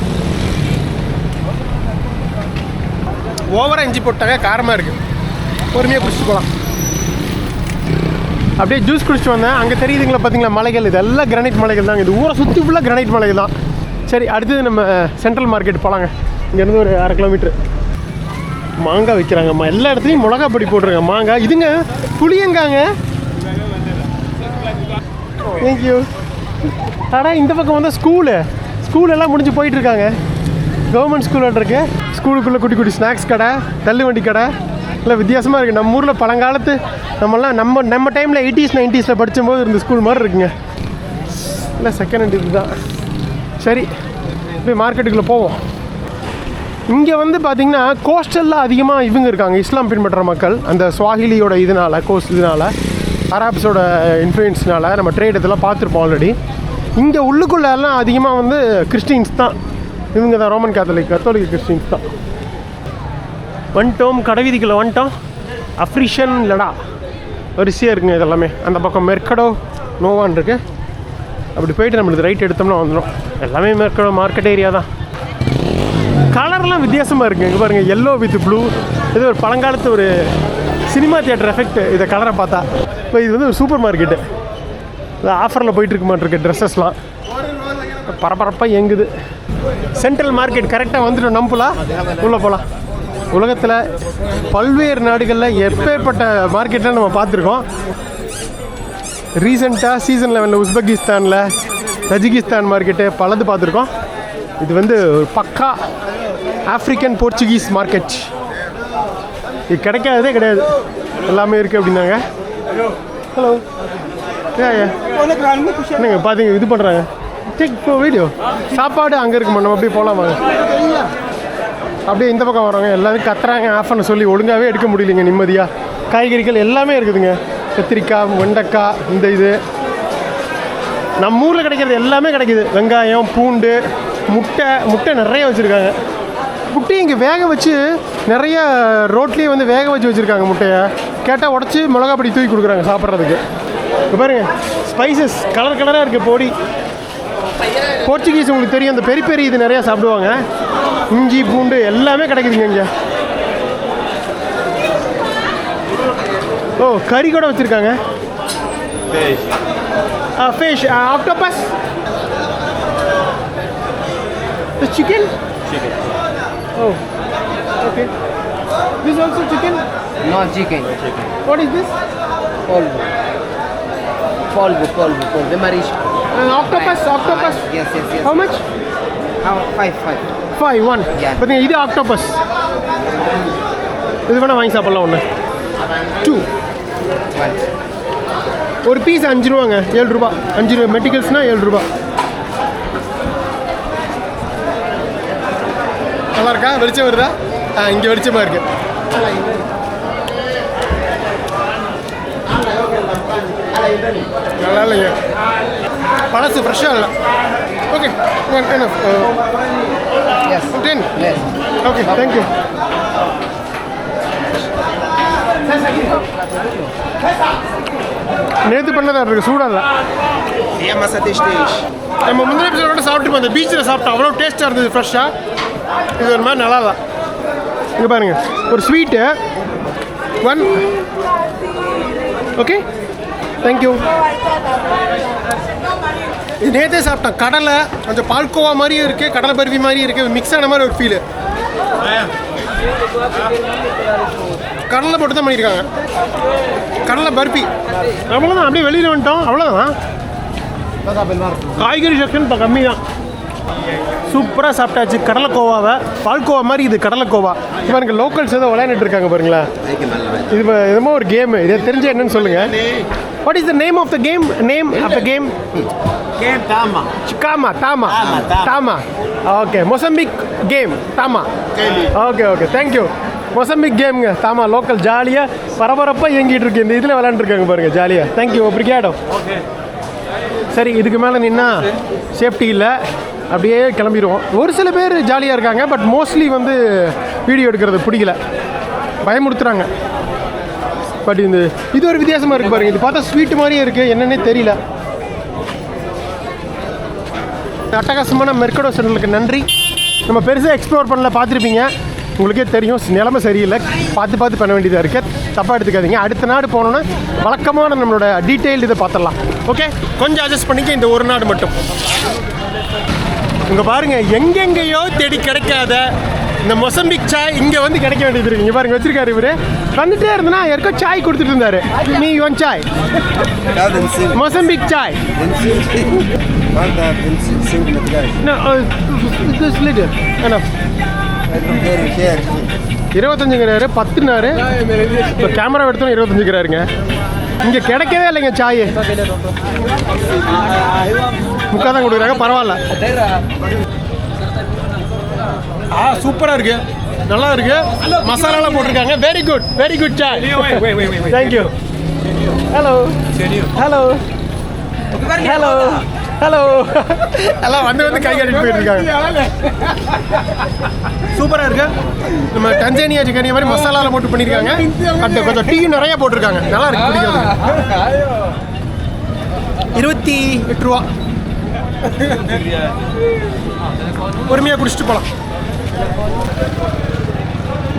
ஓவராக இஞ்சி போட்டாங்க, காரமாக இருக்குது. பொறுமையாக குடிச்சிட்டு போகலாம். அப்படியே ஜூஸ் குடிச்சிட்டு வந்தேன். அங்கே தெரியுதுங்களா பார்த்தீங்களா மலைகள்? இதெல்லாம் கிரானைட் மலைகள் தாங்க. இது ஊரை சுற்றி ஃபுல்லாக கிரானைட் மலைகள் தான். சரி, அடுத்தது நம்ம சென்ட்ரல் மார்க்கெட் போகலாங்க. இங்கேருந்து ஒரு 1/2 கிலோமீட்ரு. மாங்காய் விற்கிறாங்கம்மா. எல்லா இடத்துலையும் மிளகா பொடி போட்டுருங்க. மாங்காய் இதுங்க புளியங்காங்க. தேங்க்யூ. ஆனால் இந்த பக்கம் வந்து ஸ்கூல் எல்லாம் முடிஞ்சு போயிட்டுருக்காங்க. கவர்மெண்ட் ஸ்கூல் இருக்கு. ஸ்கூலுக்குள்ளே குட்டி குட்டி ஸ்நாக்ஸ் கடை, தள்ளுவண்டி கடை எல்லாம் வித்தியாசமாக இருக்குது. நம்ம ஊரில் பழங்காலத்து நம்ம டைமில் 80s 90s படிக்கும்போது இருந்த ஸ்கூல் மாதிரி இருக்குங்க. இல்லை செகண்ட் ஹேண்ட் இது தான். சரி, போய் மார்க்கெட்டுக்குள்ளே போவோம். இங்கே வந்து பார்த்திங்கன்னா கோஸ்டலில் அதிகமாக இவங்க இருக்காங்க, இஸ்லாம் பின்பற்ற மக்கள். அந்த ஸ்வாஹிலியோட இதனால், இதனால் அராப்ஸோட இன்ஃப்ளூயன்ஸ்னால் நம்ம ட்ரேட் இதெல்லாம் பார்த்துருப்போம் ஆல்ரெடி. இங்கே உள்ளுக்குள்ளே எல்லாம் அதிகமாக வந்து கிறிஸ்டின்ஸ் தான். இவங்க தான் ரோமன் கத்தோலிக் கிறிஸ்டின்ஸ் தான். வந்துட்டோம், கடைவீதிக்குள்ளே வந்துட்டோம். அஃப்ரிஷன் லடா வரிசையாக இருக்குங்க இதெல்லாமே. அந்த பக்கம் மெர்கடோ நோவான் இருக்குது. அப்படி போயிட்டு நம்மளுக்கு ரைட் எடுத்தோம்னா வந்துடும். எல்லாமே மெர்கடோ மார்க்கெட் ஏரியா தான். கலர்லாம் வித்தியாசமாக இருக்குங்க. இங்கே பாருங்கள், எல்லோ வித் ப்ளூ. இது ஒரு பழங்காலத்து ஒரு சினிமா தியேட்டர் எஃபெக்ட் இதை கலரை பார்த்தா. இப்போ இது வந்து ஒரு சூப்பர் மார்க்கெட்டு. ஆஃபரில் போயிட்டுருக்க மாட்டிருக்கு ட்ரெஸ்ஸஸ்லாம். பரபரப்பாக இயங்குது. சென்ட்ரல் மார்க்கெட் கரெக்டாக வந்துட்டோம். நம்பலாம் உள்ளே போகலாம். உலகத்தில் பல்வேறு நாடுகளில் எப்பேற்பட்ட மார்க்கெட்டில் நம்ம பார்த்துருக்கோம். ரீசெண்டாக சீசன் 11 உஸ்பெகிஸ்தானில், தஜிகிஸ்தான் மார்க்கெட்டு பலது பார்த்துருக்கோம். இது வந்து ஒரு பக்கா ஆஃப்ரிக்கன் போர்ச்சுகீஸ் மார்க்கெட். இது கிடைக்காததே கிடையாது, எல்லாமே இருக்குது அப்படின்னாங்க. ஹலோ என்னங்க பார்த்தீங்க இது பண்ணுறாங்க. டேக் இப்போ வீடியோ. சாப்பாடு அங்கே இருக்குமா, நம்ம அப்படியே போகலாமா? அப்படியே இந்த பக்கம் வராங்க. எல்லாரும் கத்துறாங்க ஆஃப் பண்ண சொல்லி. ஒழுங்காகவே எடுக்க முடியலைங்க நிம்மதியாக. காய்கறிகள் எல்லாமே இருக்குதுங்க. கத்திரிக்காய், வெண்டைக்காய், இந்த இது நம்ம ஊரில் கிடைக்கிறது எல்லாமே கிடைக்கிது. வெங்காயம், பூண்டு, முட்டை நிறைய வச்சுருக்காங்க. முட்டையை இங்கே வேக வச்சு நிறைய ரோட்லேயே வந்து வேக வச்சு வச்சுருக்காங்க. முட்டையை கேட்டால் உடச்சி மிளகா பொடி தூக்கி கொடுக்குறாங்க சாப்பிட்றதுக்கு. இப்போ பாருங்கள், ஸ்பைசஸ் கலராக இருக்குது. பொடி போர்ச்சுகீஸ் உங்களுக்கு தெரியும், அந்த பெரிய இது நிறையா சாப்பிடுவாங்க. இஞ்சி பூண்டு எல்லாமே கிடைக்குதுங்க இங்கே. ஓ, கறி கூட வச்சுருக்காங்க. Fish, octopus, chicken. Oh, okay. This also chicken? No chicken. What is this? Polvo. The marish. Octopus. Yes. How much? Five. One. Yeah. But இது octopus. இது வேணா வாங்கி சாப்பிடலாம். ஒன்று 2. ஒரு பீஸ் 5 ரூபாங்க. 7 ரூபா. 5 மெட்டிகல்ஸ்னால் 7 ரூபா. நல்லா இருக்கா? வெளிச்சம் வருதா? இங்கே வெளிச்சமாக இருக்கு. நல்லா இல்லைங்க, பழசு ஃப்ரெஷ்ஷாக இல்லை. ஓகே, 10. Okay, thank you. நேற்று பண்ணதாக இருக்குது, சூடாக இல்லை. நம்ம முந்தின எபிசோட சாப்பிட்டு அந்த பீச்சில் சாப்பிட்டோம். அவ்வளோ டேஸ்ட்டாக இருந்தது, ஃப்ரெஷ்ஷாக. இது ஒரு மாதிரி நல்லா இல்லை. இங்கே பாருங்கள், ஒரு ஸ்வீட்டு 1. Okay, thank you. இது நேற்றே சாப்பிட்டேன். கடலை கொஞ்சம் பால்கோவா மாதிரியும் இருக்குது, கடலை பருவி மாதிரியும் இருக்குது, மிக்ஸ் ஆன மாதிரி ஒரு ஃபீலு. கடலை போட்டு தான் பண்ணியிருக்காங்க, கடலை பருப்பி. அவ்வளோதான், அப்படியே வெளியில் வந்துட்டோம். அவ்வளோதான். காய்கறி செக்ஷன் இப்போ கம்மி தான். சூப்பராக சாப்பிட்டாச்சு கடலைக்கோவாவை. பால்கோவா மாதிரி இது கடலைக்கோவா. இப்போ எனக்கு லோக்கல்ஸ் ஏதோ விளையாண்டுட்டு இருக்காங்க பாருங்களேன். இது எதுமோ ஒரு கேமு. இதை தெரிஞ்ச என்னன்னு சொல்லுங்கள். What is the name of the game? Name of the game? Tama. Kama, Tama. Tama. Okay, Mozambique game, Tama. Okay, okay, thank you. Mozambique game, Tama, local ஜாலியாக பரபரப்பாக இயங்கிட்டு இருக்கு. இந்த இதில் விளையாண்டுருக்காங்க பாருங்கள் ஜாலியாக. Thank you, obrigado. சரி, இதுக்கு மேலே நின்னா சேஃப்டி இல்லை, அப்படியே கிளம்பிடுவோம். ஒரு சில பேர் ஜாலியாக இருக்காங்க, பட் மோஸ்ட்லி வந்து வீடியோ எடுக்கிறது பிடிக்கல, பயமுறுத்துறாங்க. பட் இது ஒரு வித்தியாசமாக இருக்குது பாருங்கள். இது பார்த்தா ஸ்வீட் மாதிரியே இருக்குது, என்னன்னே தெரியல. அட்டகாசமான மெர்கடோ சென்டருக்கு நன்றி. நம்ம பெருசாக எக்ஸ்ப்ளோர் பண்ணல, பார்த்துருப்பீங்க, உங்களுக்கே தெரியும். நிலைமை சரியில்லை, பார்த்து பண்ண வேண்டியதாக இருக்குது. தப்பாக எடுத்துக்காதீங்க. அடுத்த நாடு போனோன்னா வழக்கமான நம்மளோட டீட்டெயில் இதை பார்த்துடலாம். ஓகே, கொஞ்சம் அட்ஜஸ்ட் பண்ணிக்க. இந்த ஒரு நாடு மட்டும் இங்கே பாருங்கள், எங்கெங்கேயோ தேடி கிடைக்காத இந்த மொசம்பிக் சாய் இங்கே வந்து கிடைக்க வேண்டியது இருக்குது. இங்கே பாருங்க வச்சிருக்காரு இவர். வந்துட்டே இருந்தனா யாருக்கோ சாய் கொடுத்துட்டு இருந்தாரு. Me one chai, Mozambique chai. No, this little enough. 25ங்கிறாரு, 10னாரு. இப்போ கேமரா எடுத்தோம் 25ங்கிறாருங்க. இங்கே கிடைக்கவே இல்லைங்க சாய். முக்காதான் கொடுக்குறாங்க, பரவாயில்ல. சூப்பராக இருக்கு, நல்லா இருக்கு. மசாலாலாம் போட்டிருக்காங்க. Very good Sai. Thank you. Hello hello hello hello எல்லாம் வந்து கை காட்டிட்டு போயிட்டு இருக்காங்க. சூப்பராக இருக்கு. நம்ம டன்சானியா சிக்கன் மாதிரி மசாலாவில் போட்டு பண்ணியிருக்காங்க. பட் கொஞ்சம் டீ நிறைய போட்டிருக்காங்க, நல்லா இருக்கு, பிடிக்கிறது. 28 ரூபா. பொறுமையாக குடிச்சிட்டு போகலாம்.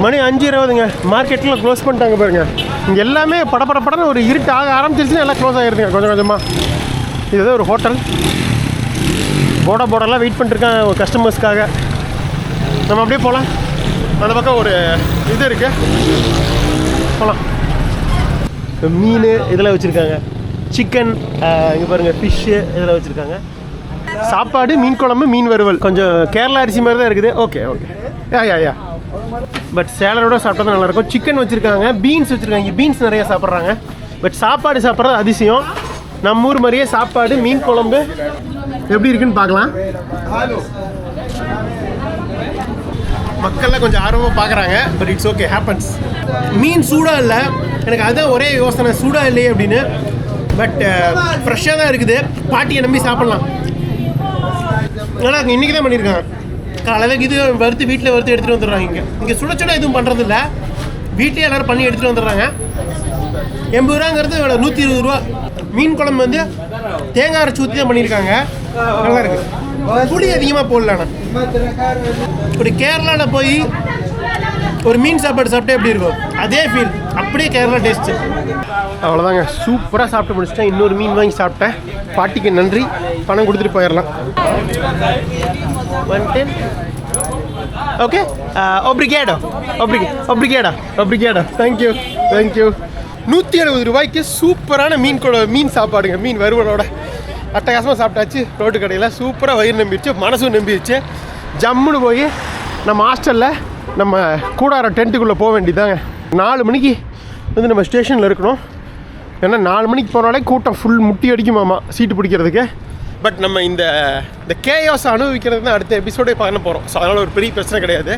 மணி 5:20ங்க. மார்க்கெட்டில் க்ளோஸ் பண்ணிட்டாங்க பாருங்க. இங்கே எல்லாமே படன்னு ஒரு இருட்டு ஆக ஆரம்பிச்சிருச்சுன்னா எல்லாம் க்ளோஸ் ஆகிருதுங்க கொஞ்சம் கொஞ்சமாக. இது ஏதோ ஒரு ஹோட்டல். போர்டெல்லாம் வெயிட் பண்ணிட்டுருக்கேன் கஸ்டமர்ஸ்க்காக. நம்ம அப்படியே போகலாம். அந்த பக்கம் ஒரு இது இருக்குது, போகலாம். மீன் இதெல்லாம் வச்சுருக்காங்க. சிக்கன், இங்கே பாருங்கள், ஃபிஷ்ஷு இதெல்லாம் வச்சுருக்காங்க. சாப்பாடு, மீன் குழம்பு, மீன் வறுவல். கொஞ்சம் கேரளா அரிசி மாதிரி தான் இருக்குது. ஓகே யா பட் சேலரோட சாப்பிட்டா நல்லாயிருக்கும். சிக்கன் வச்சுருக்காங்க, பீன்ஸ் வச்சுருக்காங்க. பீன்ஸ் நிறையா சாப்பிட்றாங்க. பட் சாப்பாடு சாப்பிட்றது அதிசயம். நம்ம ஊர் மாதிரியே சாப்பாடு, மீன் குழம்பு எப்படி இருக்குன்னு பார்க்கலாம். மக்கள்லாம் கொஞ்சம் ஆர்வமாக பார்க்குறாங்க. But it's okay, happens. மீன் சூடாக இல்லை, எனக்கு அதுதான் ஒரே யோசனை, சூடாக இல்லையே அப்படின்னு. பட் ஃப்ரெஷ்ஷாக தான் இருக்குது. பாட்டியை நம்பி சாப்பிட்லாம். ஆனால் இன்றைக்கி தான் பண்ணியிருக்காங்க. காலையில் இது வறுத்து வீட்டில் வறுத்து எடுத்துகிட்டு வந்துடுறாங்க. இங்கே சுட எதுவும் பண்ணுறது இல்லை, வீட்டிலே எல்லோரும் பண்ணி எடுத்துகிட்டு வந்துடுறாங்க. 80 ரூபாங்கிறது 120 ரூபா. மீன் குழம்பு வந்து தேங்காய் அரைச்சி ஊற்றி தான் பண்ணியிருக்காங்க. நல்லா இருக்கு. புளி அதிகமாக போடலாண்ணா. இப்படி கேரளாவில் போய் ஒரு மீன் சாப்பாடு சாப்பிட்டே எப்படி இருக்கும் அதே ஃபீல், அப்படியே கேரளா டேஸ்ட்டு. அவ்வளோதாங்க, சூப்பராக சாப்பிட்டு முடிச்சிட்டேன். இன்னொரு மீன் வாங்கி சாப்பிட்டேன். பாட்டிக்கு நன்றி, பணம் கொடுத்துட்டு போயிடலாம். 110. ஓகே, ஒப்ரிகேடோ. தேங்க்யூ. 170 ரூபாய்க்கு சூப்பரான மீன் சாப்பாடுங்க. மீன் வறுவலோட அட்டகாசமாக சாப்பிட்டாச்சு. ரோட்டு கடையில் சூப்பராக வயிறு நம்பிடுச்சு, மனசும் நம்பிடுச்சு. ஜம்முன்னு போய் நம்ம ஹாஸ்டலில் நம்ம கூடார டென்ட்டுக்குள்ளே போக வேண்டியதாங்க. 4 மணிக்கு வந்து நம்ம ஸ்டேஷனில் இருக்கணும். ஏன்னா 4 மணிக்கு போனாலே கூட்டம் ஃபுல் முட்டி அடிக்குமாமா சீட்டு பிடிக்கிறதுக்கு. பட் நம்ம இந்த கேயோஸ் அனுபவிக்கிறது தான் அடுத்த எபிசோடே பண்ண போகிறோம். ஸோ அதனால் ஒரு பெரிய பிரச்சனை கிடையாது.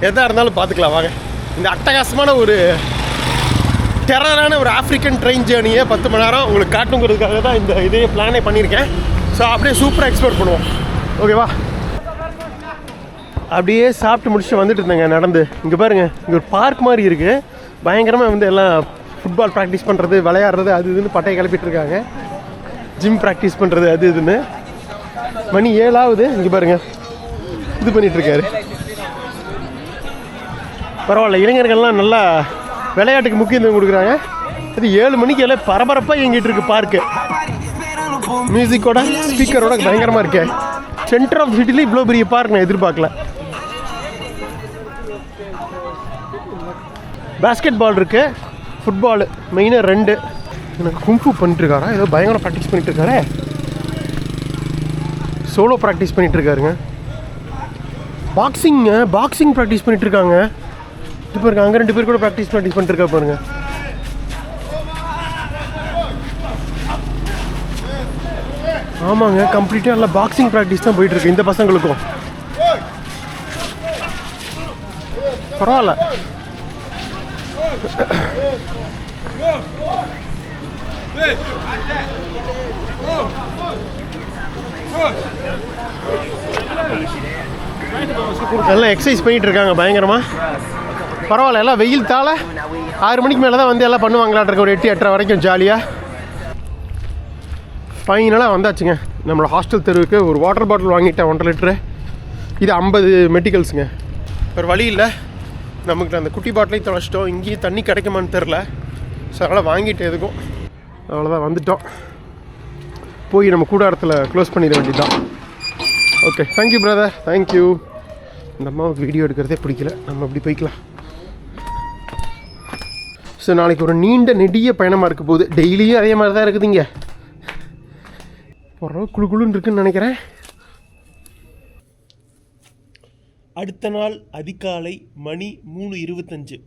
எதாக இருந்தாலும் பார்த்துக்கலாம் வாங்க. இந்த அட்டகாசமான ஒரு டெரரான ஒரு ஆஃப்ரிக்கன் ட்ரெயின் ஜேர்னியை 10 மணி நேரம் உங்களுக்கு காட்டுங்கிறதுக்காக தான் இந்த இதே பிளானே பண்ணியிருக்கேன். ஸோ அப்படியே சூப்பராக எக்ஸ்ப்ளோர் பண்ணுவோம். ஓகேவா? அப்படியே சாப்பிட்டு முடிச்சுட்டு வந்துட்டு இருந்தேங்க நடந்து. இங்கே பாருங்கள், இங்கே ஒரு பார்க் மாதிரி இருக்குது. பயங்கரமாக வந்து எல்லாம் ஃபுட்பால் ப்ராக்டிஸ் பண்ணுறது, விளையாடுறது, அது இதுன்னு பட்டையை கிளப்பிட்டு இருக்காங்க. ஜிம் ப்ராக்டிஸ் பண்ணுறது, அது இதுன்னு. மணி 7 ஆகுது. இங்கே பாருங்கள், இது பண்ணிகிட்ருக்காரு. பரவாயில்ல, இளைஞர்கள்லாம் நல்லா விளையாட்டுக்கு முக்கியத்துவம் கொடுக்குறாங்க. அது 7 மணிக்கு எல்லாம் பரபரப்பாக இயங்கிட்டு இருக்கு பார்க்கு. மியூசிக்கோட ஸ்பீக்கரோட பயங்கரமாக இருக்கேன். சென்டர் ஆஃப் சிட்டியில் இவ்வளோ பெரிய பார்க் நான் எதிர்பார்க்கல. பேஸ்கெட் பால் இருக்குது, ஃபுட்பாலு மெயினாக 2. எனக்கு கும்ஃபு பண்ணிட்டுருக்காரா, ஏதோ பயங்கரம் ப்ராக்டிஸ் பண்ணிட்டுருக்காரு. சோலோ ப்ராக்டிஸ் பண்ணிகிட்ருக்காருங்க. பாக்ஸிங் ப்ராக்டிஸ் பண்ணிட்டு இருக்காங்க. இது பாருங்க, அங்கே 2 பேர் கூட ப்ராக்டிஸ் பண்ணிட்டு இருக்கா பாருங்க. ஆமாங்க, கம்ப்ளீட்டாக எல்லாம் பாக்ஸிங் ப்ராக்டிஸ் தான் போயிட்டு இருக்கு இந்த பசங்களுக்கும். பரவாயில்ல. எல்லாம் எக்ஸசைஸ் பண்ணிட்டு இருக்காங்க பயங்கரமா. பரவாயில்ல, எல்லாம் வெயில் தாழ 6 மணிக்கு மேலே தான் வந்து எல்லாம் பண்ணுவாங்களாட்ருக்க, ஒரு 8-8:30 வரைக்கும் ஜாலியாக. ஃபைனலாக வந்தாச்சுங்க நம்மளோட ஹாஸ்டல் தெருவுக்கு. ஒரு வாட்டர் பாட்டில் வாங்கிட்டேன் 1.5 லிட்டரு. இது 50 மெடிக்கல்ஸுங்க. ஒரு வழி இல்லை, நமக்கு அந்த குட்டி பாட்டிலையும் தொலைச்சிட்டோம். இங்கேயும் தண்ணி கிடைக்குமான்னு தெரில. ஸோ அதனால் வாங்கிட்டு எதுக்கும் அவ்வளோதான் வந்துட்டோம். போய் நம்ம கூடாரத்தில் க்ளோஸ் பண்ணிட வேண்டியதுதான். Okay, thank you brother, thank you. இந்த அம்மாவுக்கு வீடியோ எடுக்கிறதே பிடிக்கல, நம்ம அப்படி போய்க்கலாம். ஸோ நாளைக்கு ஒரு நீண்ட நெடிய பயணமாக இருக்க போகுது. டெய்லியும் அதே மாதிரி தான் இருக்குதுங்க. ஓரளவு குழுன்னு இருக்குன்னு நினைக்கிறேன். அடுத்த நாள் அதிகாலை மணி 3:25.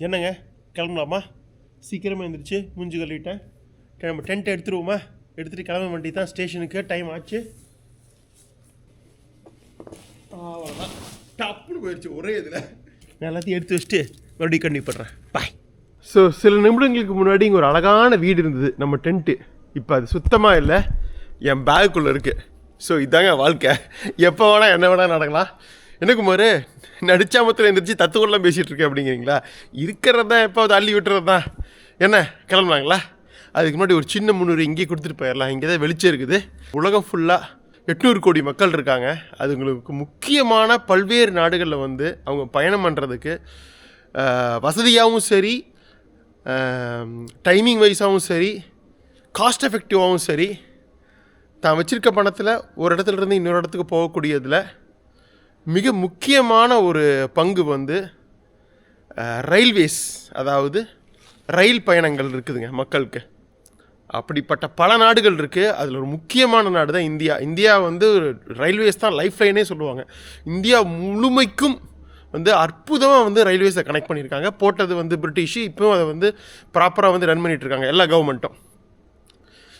என்னங்க கிளம்பலாமா? சீக்கிரமாக எழுந்திரிச்சு மூஞ்சி கழுவிட்டேன். கிளம்ப டென்ட் எடுத்துருவோமா? எடுத்துகிட்டு கிளம்ப வேண்டி தான் ஸ்டேஷனுக்கு. டைம் ஆச்சு. அவ்வளோதான், டப்புன்னு போயிடுச்சு ஒரே இதில். நான் எல்லாத்தையும் எடுத்து வச்சுட்டு மறுபடியும் கண்டிப்பாக பண்ணுறேன். பாய். ஸோ சில நிமிடங்களுக்கு முன்னாடி இங்கே ஒரு அழகான வீடு இருந்தது, நம்ம டென்ட்டு. இப்போ அது சுத்தமாக இல்லை, என் பேக்குள்ளே இருக்குது. ஸோ இதாங்க வாழ்க்கை. எப்போ வேணால் என்ன வேணால் நடக்கலாம். எனக்கு குமார், நடிச்சாமத்தில் எழுந்திரிச்சு தத்துவெல்லாம் பேசிகிட்டு இருக்கேன் அப்படிங்கிறீங்களா? இருக்கிறது தான் எப்போ அது அள்ளி விட்டுறது தான். என்ன கிளம்புனாங்களா? அதுக்கு முன்னாடி ஒரு சின்ன முன்னுரை இங்கே கொடுத்துட்டு போயிடலாம். இங்கே தான் வெளிச்சம் இருக்குது. உலகம் ஃபுல்லாக 800 கோடி மக்கள் இருக்காங்க. அதுங்களுக்கு முக்கியமான பல்வேறு நாடுகளில் வந்து அவங்க பயணம் பண்ணுறதுக்கு வசதியாகவும் சரி, டைமிங் வைஸாகவும் சரி, காஸ்ட் எஃபெக்டிவாகவும் சரி, தான் வச்சுருக்க பணத்தில் ஒரு இடத்துலேருந்து இன்னொரு இடத்துக்கு போகக்கூடியதில் மிக முக்கியமான ஒரு பங்கு வந்து ரயில்வேஸ், அதாவது ரயில் பயணங்கள் இருக்குதுங்க மக்களுக்கு. அப்படிப்பட்ட பல நாடுகள் இருக்குது. அதில் ஒரு முக்கியமான நாடு தான் இந்தியா. இந்தியா வந்து ரயில்வேஸ் தான் லைஃப் லைனே சொல்லுவாங்க. இந்தியா முழுமைக்கும் வந்து அற்புதமாக வந்து ரயில்வேஸை கனெக்ட் பண்ணியிருக்காங்க. போட்டது வந்து பிரிட்டிஷு, இப்போவும் அதை வந்து ப்ராப்பராக வந்து ரன் பண்ணிகிட்ருக்காங்க எல்லா கவர்மெண்ட்டும்.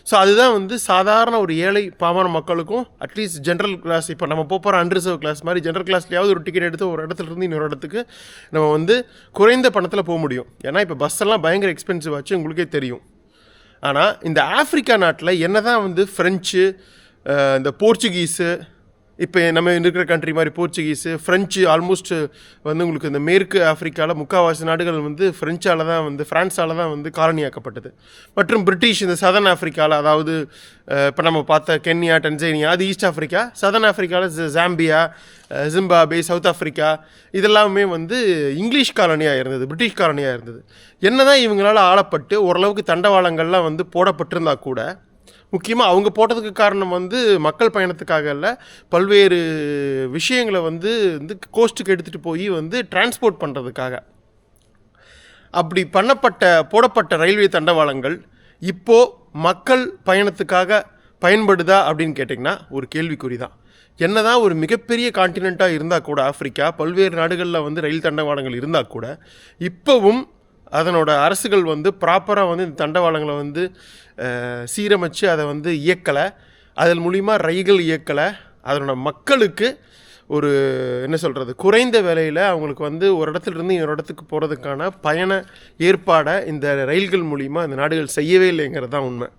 ஸோ அதுதான் வந்து சாதாரண ஒரு ஏழை பாமர மக்களுக்கும் அட்லீஸ்ட் ஜென்ரல் கிளாஸ், இப்போ நம்ம போகிற அன்ரிசர்வ் கிளாஸ் மாதிரி ஜென்ரல் கிளாஸ்லையாவது ஒரு டிக்கெட் எடுத்து ஒரு இடத்துலேருந்து இன்னொரு இடத்துக்கு நம்ம வந்து குறைந்த பணத்தில் போக முடியும். ஏன்னா இப்போ பஸ் எல்லாம் பயங்கர எக்ஸ்பென்சிவ் ஆச்சு, உங்களுக்கே தெரியும். ஆனால் இந்த ஆஃப்ரிக்கா நாட்டில் என்ன தான் வந்து ஃப்ரெஞ்சு, இந்த போர்ச்சுகீஸு, இப்போ நம்ம இருக்கிற கண்ட்ரி மாதிரி போர்ச்சுகீஸு, ஃப்ரெஞ்சு ஆல்மோஸ்ட் வந்து உங்களுக்கு இந்த மேற்கு ஆஃப்ரிக்காவில் முக்கால்வாசி நாடுகள் வந்து ஃப்ரெஞ்சால் தான் வந்து ஃப்ரான்ஸால் தான் வந்து காலனியாக்கப்பட்டது. மற்றும் பிரிட்டிஷ் இந்த சதர்ன் ஆஃப்ரிக்காவில், அதாவது இப்போ நம்ம பார்த்த கென்யா, டன்சேனியா அது ஈஸ்ட் ஆஃப்ரிக்கா, சதர்ன் ஆஃப்ரிக்காவில் ஜாம்பியா, ஜிம்பாபே, சவுத் ஆஃப்ரிக்கா இதெல்லாமே வந்து இங்கிலீஷ் காலனியாக இருந்தது, பிரிட்டிஷ் காலனியாக இருந்தது. என்ன தான் இவங்களால் ஆளப்பட்டு ஓரளவுக்கு தண்டவாளங்கள்லாம் வந்து போடப்பட்டிருந்தா கூட, முக்கியமாக அவங்க போட்டதுக்கு காரணம் வந்து மக்கள் பயணத்துக்காக இல்லை, பல்வேறு விஷயங்களை வந்து கோஸ்ட்டுக்கு எடுத்துகிட்டு போய் வந்து டிரான்ஸ்போர்ட் பண்ணுறதுக்காக. அப்படி போடப்பட்ட ரயில்வே தண்டவாளங்கள் இப்போது மக்கள் பயணத்துக்காக பயன்படுதா அப்படின்னு கேட்டிங்கன்னா ஒரு கேள்விக்குறி தான். என்ன தான் ஒரு மிகப்பெரிய கான்டினெண்ட்டாக இருந்தால் கூட ஆஃப்ரிக்கா, பல்வேறு நாடுகளில் வந்து ரயில் தண்டவாளங்கள் இருந்தால் கூட இப்போவும் அதனோட அரசுகள் வந்து ப்ராப்பராக வந்து இந்த தண்டவாளங்களை வந்து சீரமைச்சு அதை வந்து இயக்கலை. அதன் மூலிமா ரயில்கள் இயக்கலை. அதனோட மக்களுக்கு ஒரு என்ன சொல்கிறது, குறைந்த விலையில் அவங்களுக்கு வந்து ஒரு இடத்துலேருந்து இன்னொரு இடத்துக்கு போகிறதுக்கான பயண ஏற்பாடை இந்த ரயில்கள் மூலிமா இந்த நாடுகள் செய்யவே இல்லைங்கிறது தான் உண்மை.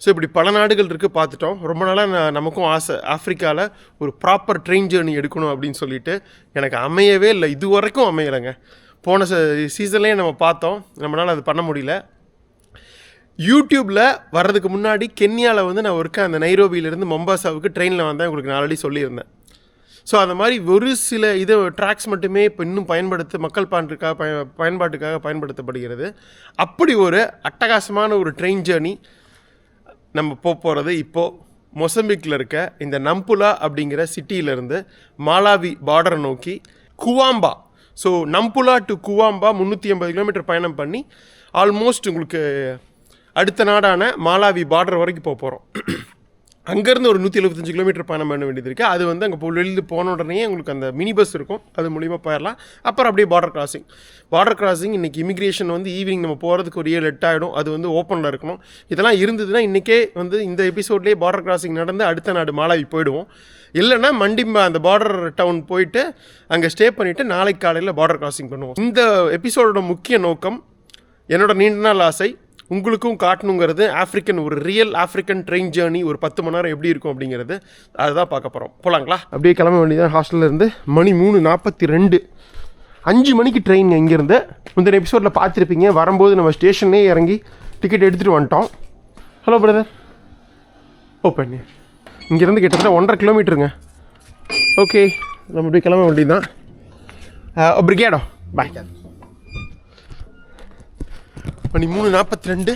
ஸோ இப்படி பல நாடுகள் இருக்குது, பார்த்துட்டோம். ரொம்ப நாளாக நமக்கும் ஆசை ஆஃப்ரிக்காவில் ஒரு ப்ராப்பர் ட்ரெயின் ஜேர்னி எடுக்கணும் அப்படின்னு சொல்லிட்டு. எனக்கு அமையவே இல்லை, இது வரைக்கும் அமையலைங்க. போன சீசன்லேயே நம்ம பார்த்தோம், நம்மளால் அது பண்ண முடியல. யூடியூப்பில் வர்றதுக்கு முன்னாடி கென்யாவில் வந்து நான் ஒருக்க அந்த நைரோபியிலேருந்து மொம்பாசாவுக்கு ட்ரெயினில் வந்தேன், உங்களுக்கு நான் ஆல்ரெடி சொல்லியிருந்தேன். ஸோ அந்த மாதிரி ஒரு சில ட்ராக்ஸ் மட்டுமே இப்போ இன்னும் மக்கள் பயன்பாட்டுக்காக பயன்படுத்தப்படுகிறது. அப்படி ஒரு அட்டகாசமான ஒரு ட்ரெயின் ஜேர்னி நம்ம போகிறது இப்போது மொசம்பிக்கில் இருக்க இந்த நம்புலா அப்படிங்கிற சிட்டியிலேருந்து மாலாவி பார்டரை நோக்கி குவாம்பா. ஸோ நம்புலா டு குவாம்பா 380 கிலோமீட்டர் பயணம் பண்ணி ஆல்மோஸ்ட் உங்களுக்கு அடுத்த நாடான மாலாவி பார்டர் வரைக்கும் போகிறோம். அங்கேருந்து ஒரு 175 கிலோமீட்டர் பயணம் பண்ண வேண்டியது இருக்குது. அது வந்து அங்கே வெளியில் போன உடனே உங்களுக்கு அந்த மினி பஸ் இருக்கும், அது மூலிமா போயிடலாம். அப்புறம் அப்படியே பார்டர் கிராசிங் இன்றைக்கி இமிக்ரேஷன் வந்து ஈவினிங் நம்ம போகிறதுக்கு ஒரு 7-8 ஆகிடும். அது வந்து ஓப்பனில் இருக்கணும். இதெல்லாம் இருந்ததுன்னா இன்றைக்கே வந்து இந்த எபிசோட்லேயே பார்டர் கிராசிங் நடந்து அடுத்த நாடு மாலாவி போயிடுவோம். இல்லைன்னா மண்டிம்பா அந்த பார்டர் டவுன் போயிட்டு அங்கே ஸ்டே பண்ணிவிட்டு நாளைக்கு காலையில் பார்டர் கிராசிங் பண்ணுவோம். இந்த எபிசோடோட முக்கிய நோக்கம், என்னோட நீண்ட நாள் ஆசை உங்களுக்கும் காட்டணுங்கிறது, ஒரு ரியல் ஆஃப்ரிக்கன் ட்ரெயின் ஜேர்னி ஒரு 10 மணி நேரம் எப்படி இருக்கும் அப்படிங்கிறது, அதுதான் பார்க்க போகிறோம். போகலாங்களா? அப்படியே கிளம்ப வேண்டியதான் ஹாஸ்டல்லேருந்து. மணி 3:42, 5 மணிக்கு ட்ரெயின். இங்கேருந்து முந்தின எபிசோடில் பார்த்துருப்பீங்க, வரும்போது நம்ம ஸ்டேஷன்லேயே இறங்கி டிக்கெட் எடுத்துகிட்டு வந்துட்டோம். Hello brother. ஓப்பன். இங்கேருந்து கிட்டத்தட்ட 1.5 கிலோமீட்டருங்க. ஓகே, நம்ம அப்படியே கிளம்ப வேண்டியதான். பிரிகேடோ பாய். மணி 3:42